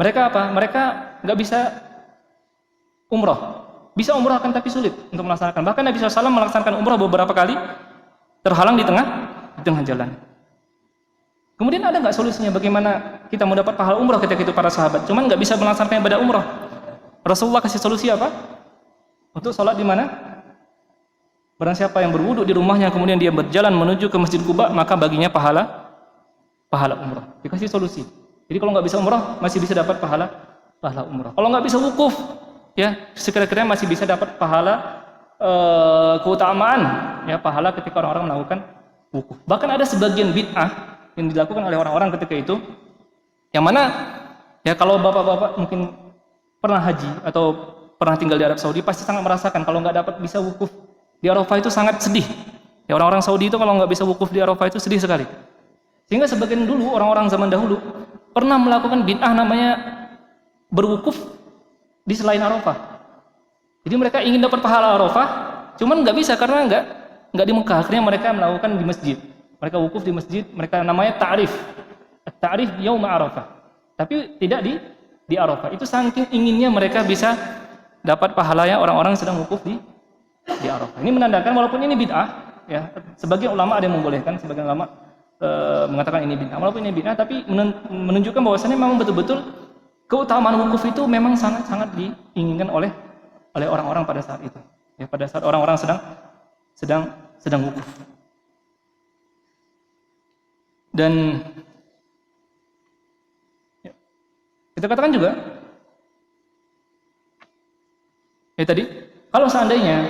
mereka apa? Mereka nggak bisa umroh. Bisa umroh akan tapi sulit untuk melaksanakan. Bahkan Nabi SAW melaksanakan umroh beberapa kali terhalang di tengah jalan. Kemudian ada nggak solusinya bagaimana kita mau dapat pahala umroh ketika itu para sahabat? Cuman nggak bisa melaksanakan ibadah umroh. Rasulullah kasih solusi apa? Untuk sholat di mana? Barang siapa yang berwudu di rumahnya kemudian dia berjalan menuju ke Masjid Quba, maka baginya pahala umroh. Dikasih solusi. Jadi kalau nggak bisa umroh masih bisa dapat pahala umroh. Kalau nggak bisa wukuf, ya sekira-kira masih bisa dapat pahala keutamaan, ya pahala ketika orang-orang melakukan wukuf. Bahkan ada sebagian bid'ah yang dilakukan oleh orang-orang ketika itu, yang mana ya kalau bapak-bapak mungkin pernah haji atau pernah tinggal di Arab Saudi pasti sangat merasakan kalau nggak dapat bisa wukuf di Arafah itu sangat sedih. Ya orang-orang Saudi itu kalau nggak bisa wukuf di Arafah itu sedih sekali. Sehingga sebagian dulu orang-orang zaman dahulu pernah melakukan bid'ah namanya berwukuf di selain Arafah. Jadi mereka ingin dapat pahala Arafah, cuman nggak bisa karena nggak di Mekah. Akhirnya mereka melakukan di masjid. Mereka wukuf di masjid, mereka namanya ta'rif yaum Arafah. Tapi tidak di Arafah. Itu saking inginnya mereka bisa dapat pahalanya orang-orang sedang wukuf di Arafah. Ini menandakan walaupun ini bid'ah, ya sebagian ulama ada yang membolehkan, sebagian ulama mengatakan ini bid'ah. Walaupun ini bid'ah, tapi menunjukkan bahwasannya memang betul-betul keutamaan wukuf itu memang sangat-sangat diinginkan oleh orang-orang pada saat itu. Ya, pada saat orang-orang sedang wukuf. Dan ya, kita katakan juga ya tadi kalau seandainya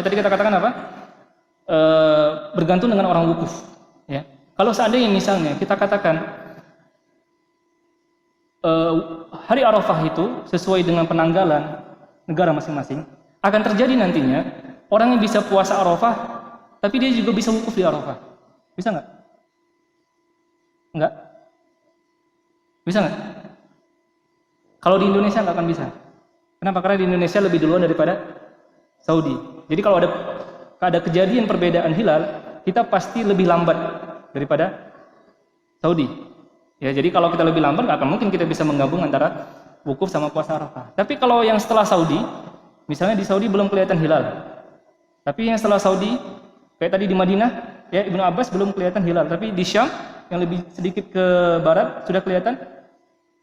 tadi kita katakan apa? Bergantung dengan orang wukuf, ya. Kalau seandainya misalnya kita katakan hari Arafah itu sesuai dengan penanggalan negara masing-masing, akan terjadi nantinya orang yang bisa puasa Arafah tapi dia juga bisa wukuf di Arafah. Bisa nggak? Enggak? Bisa nggak? Kalau di Indonesia nggak akan bisa. Kenapa? Karena di Indonesia lebih duluan daripada Saudi. Jadi kalau ada kejadian perbedaan hilal, kita pasti lebih lambat daripada Saudi. Ya, jadi kalau kita lebih lambat, nggak akan mungkin kita bisa menggabung antara wukuf sama puasa Arafah. Tapi kalau yang setelah Saudi, misalnya di Saudi belum kelihatan hilal, tapi yang setelah Saudi, kayak tadi di Madinah, ya Ibnu Abbas belum kelihatan hilal, tapi di Syam yang lebih sedikit ke barat sudah kelihatan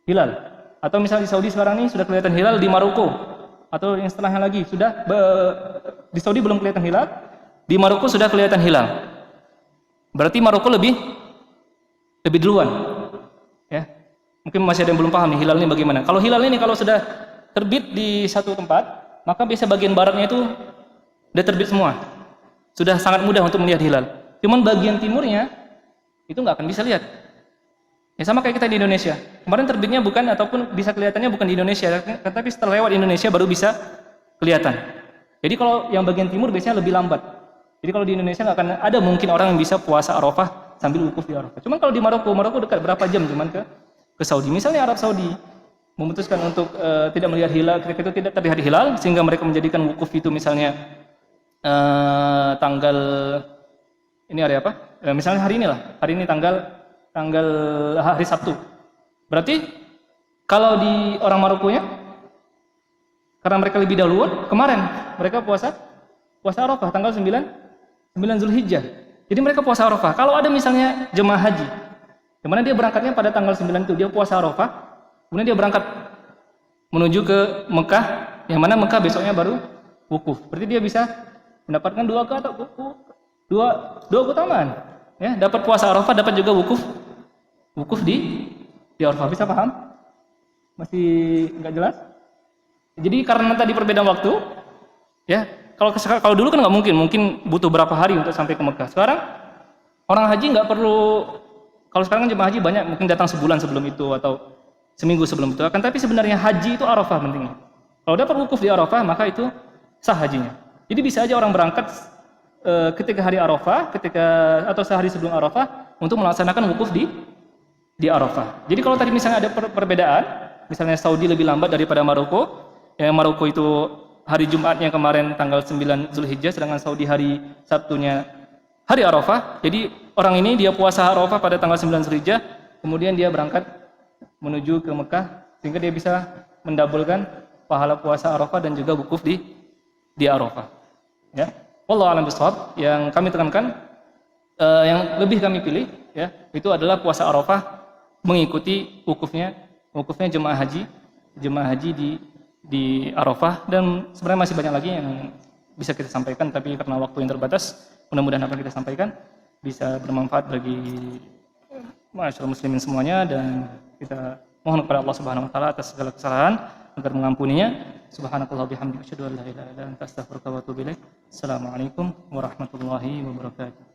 hilal. Atau misalnya di Saudi sekarang ini sudah kelihatan hilal di Maroko, atau yang setelahnya lagi sudah di Saudi belum kelihatan hilal, di Maroko sudah kelihatan hilal. Berarti Maroko lebih duluan. Ya. Mungkin masih ada yang belum paham nih hilal ini bagaimana. Kalau hilal ini kalau sudah terbit di satu tempat, maka biasa bagian baratnya itu sudah terbit semua. Sudah sangat mudah untuk melihat hilal. Cuman bagian timurnya itu nggak akan bisa lihat. Ya sama kayak kita di Indonesia. Kemarin terbitnya bukan ataupun bisa kelihatannya bukan di Indonesia, tapi setelah lewat Indonesia baru bisa kelihatan. Jadi kalau yang bagian timur biasanya lebih lambat. Jadi kalau di Indonesia nggak akan ada mungkin orang yang bisa puasa Arafah sambil wukuf di Arafah. Cuman kalau di Maroko dekat berapa jam cuman ke Saudi. Misalnya Arab Saudi memutuskan untuk tidak melihat hilal ketika itu tidak terlihat hilal sehingga mereka menjadikan wukuf itu misalnya tanggal ini hari apa? Misalnya hari ini tanggal hari Sabtu. Berarti kalau di orang Marokonya karena mereka lebih dahulu kemarin mereka puasa Arafah tanggal 9 Zulhijjah. Jadi mereka puasa Arafah. Kalau ada misalnya jemaah haji yang mana dia berangkatnya pada tanggal 9 itu dia puasa Arafah, kemudian dia berangkat menuju ke Mekah, yang mana Mekah besoknya baru wukuf. Berarti dia bisa mendapatkan dua keutamaan. Ya, dapat puasa Arafah, dapat juga wukuf di Arafah. Bisa paham? Masih nggak jelas? Jadi karena tadi perbedaan waktu, ya kalau dulu kan nggak mungkin butuh berapa hari untuk sampai ke Mekah. Sekarang orang haji nggak perlu. Kalau sekarang kan jemaah haji banyak mungkin datang sebulan sebelum itu atau seminggu sebelum itu. Akan tapi sebenarnya haji itu Arafah pentingnya. Kalau dapat wukuf di Arafah maka itu sah hajinya. Jadi bisa aja orang berangkat ketika hari Arafah, atau sehari sebelum Arafah untuk melaksanakan wukuf di Arafah. Jadi kalau tadi misalnya ada perbedaan, misalnya Saudi lebih lambat daripada Maroko, yang Maroko itu hari Jumatnya kemarin tanggal 9 Zulhijjah, sedangkan Saudi hari Sabtunya hari Arafah. Jadi orang ini dia puasa Arafah pada tanggal 9 Zulhijjah, kemudian dia berangkat menuju ke Mekah sehingga dia bisa mendabulkan pahala puasa Arafah dan juga wukuf di Arafah. Ya. Wallahu a'lam bishawab. Yang kami tekankan, yang lebih kami pilih ya, itu adalah puasa Arafah mengikuti wukufnya jemaah haji di Arafah. Dan sebenarnya masih banyak lagi yang bisa kita sampaikan, tapi karena waktu yang terbatas, mudah-mudahan apa yang kita sampaikan bisa bermanfaat bagi masyarakat muslimin semuanya, dan kita mohon kepada Allah Subhanahu wa taala atas segala kesalahan agar mengampuninya. Subhanakallah bihamdika asyhadu an la ilaha illa anta astaghfiruka wa atubu ilaik. Assalamualaikum warahmatullahi wabarakatuh.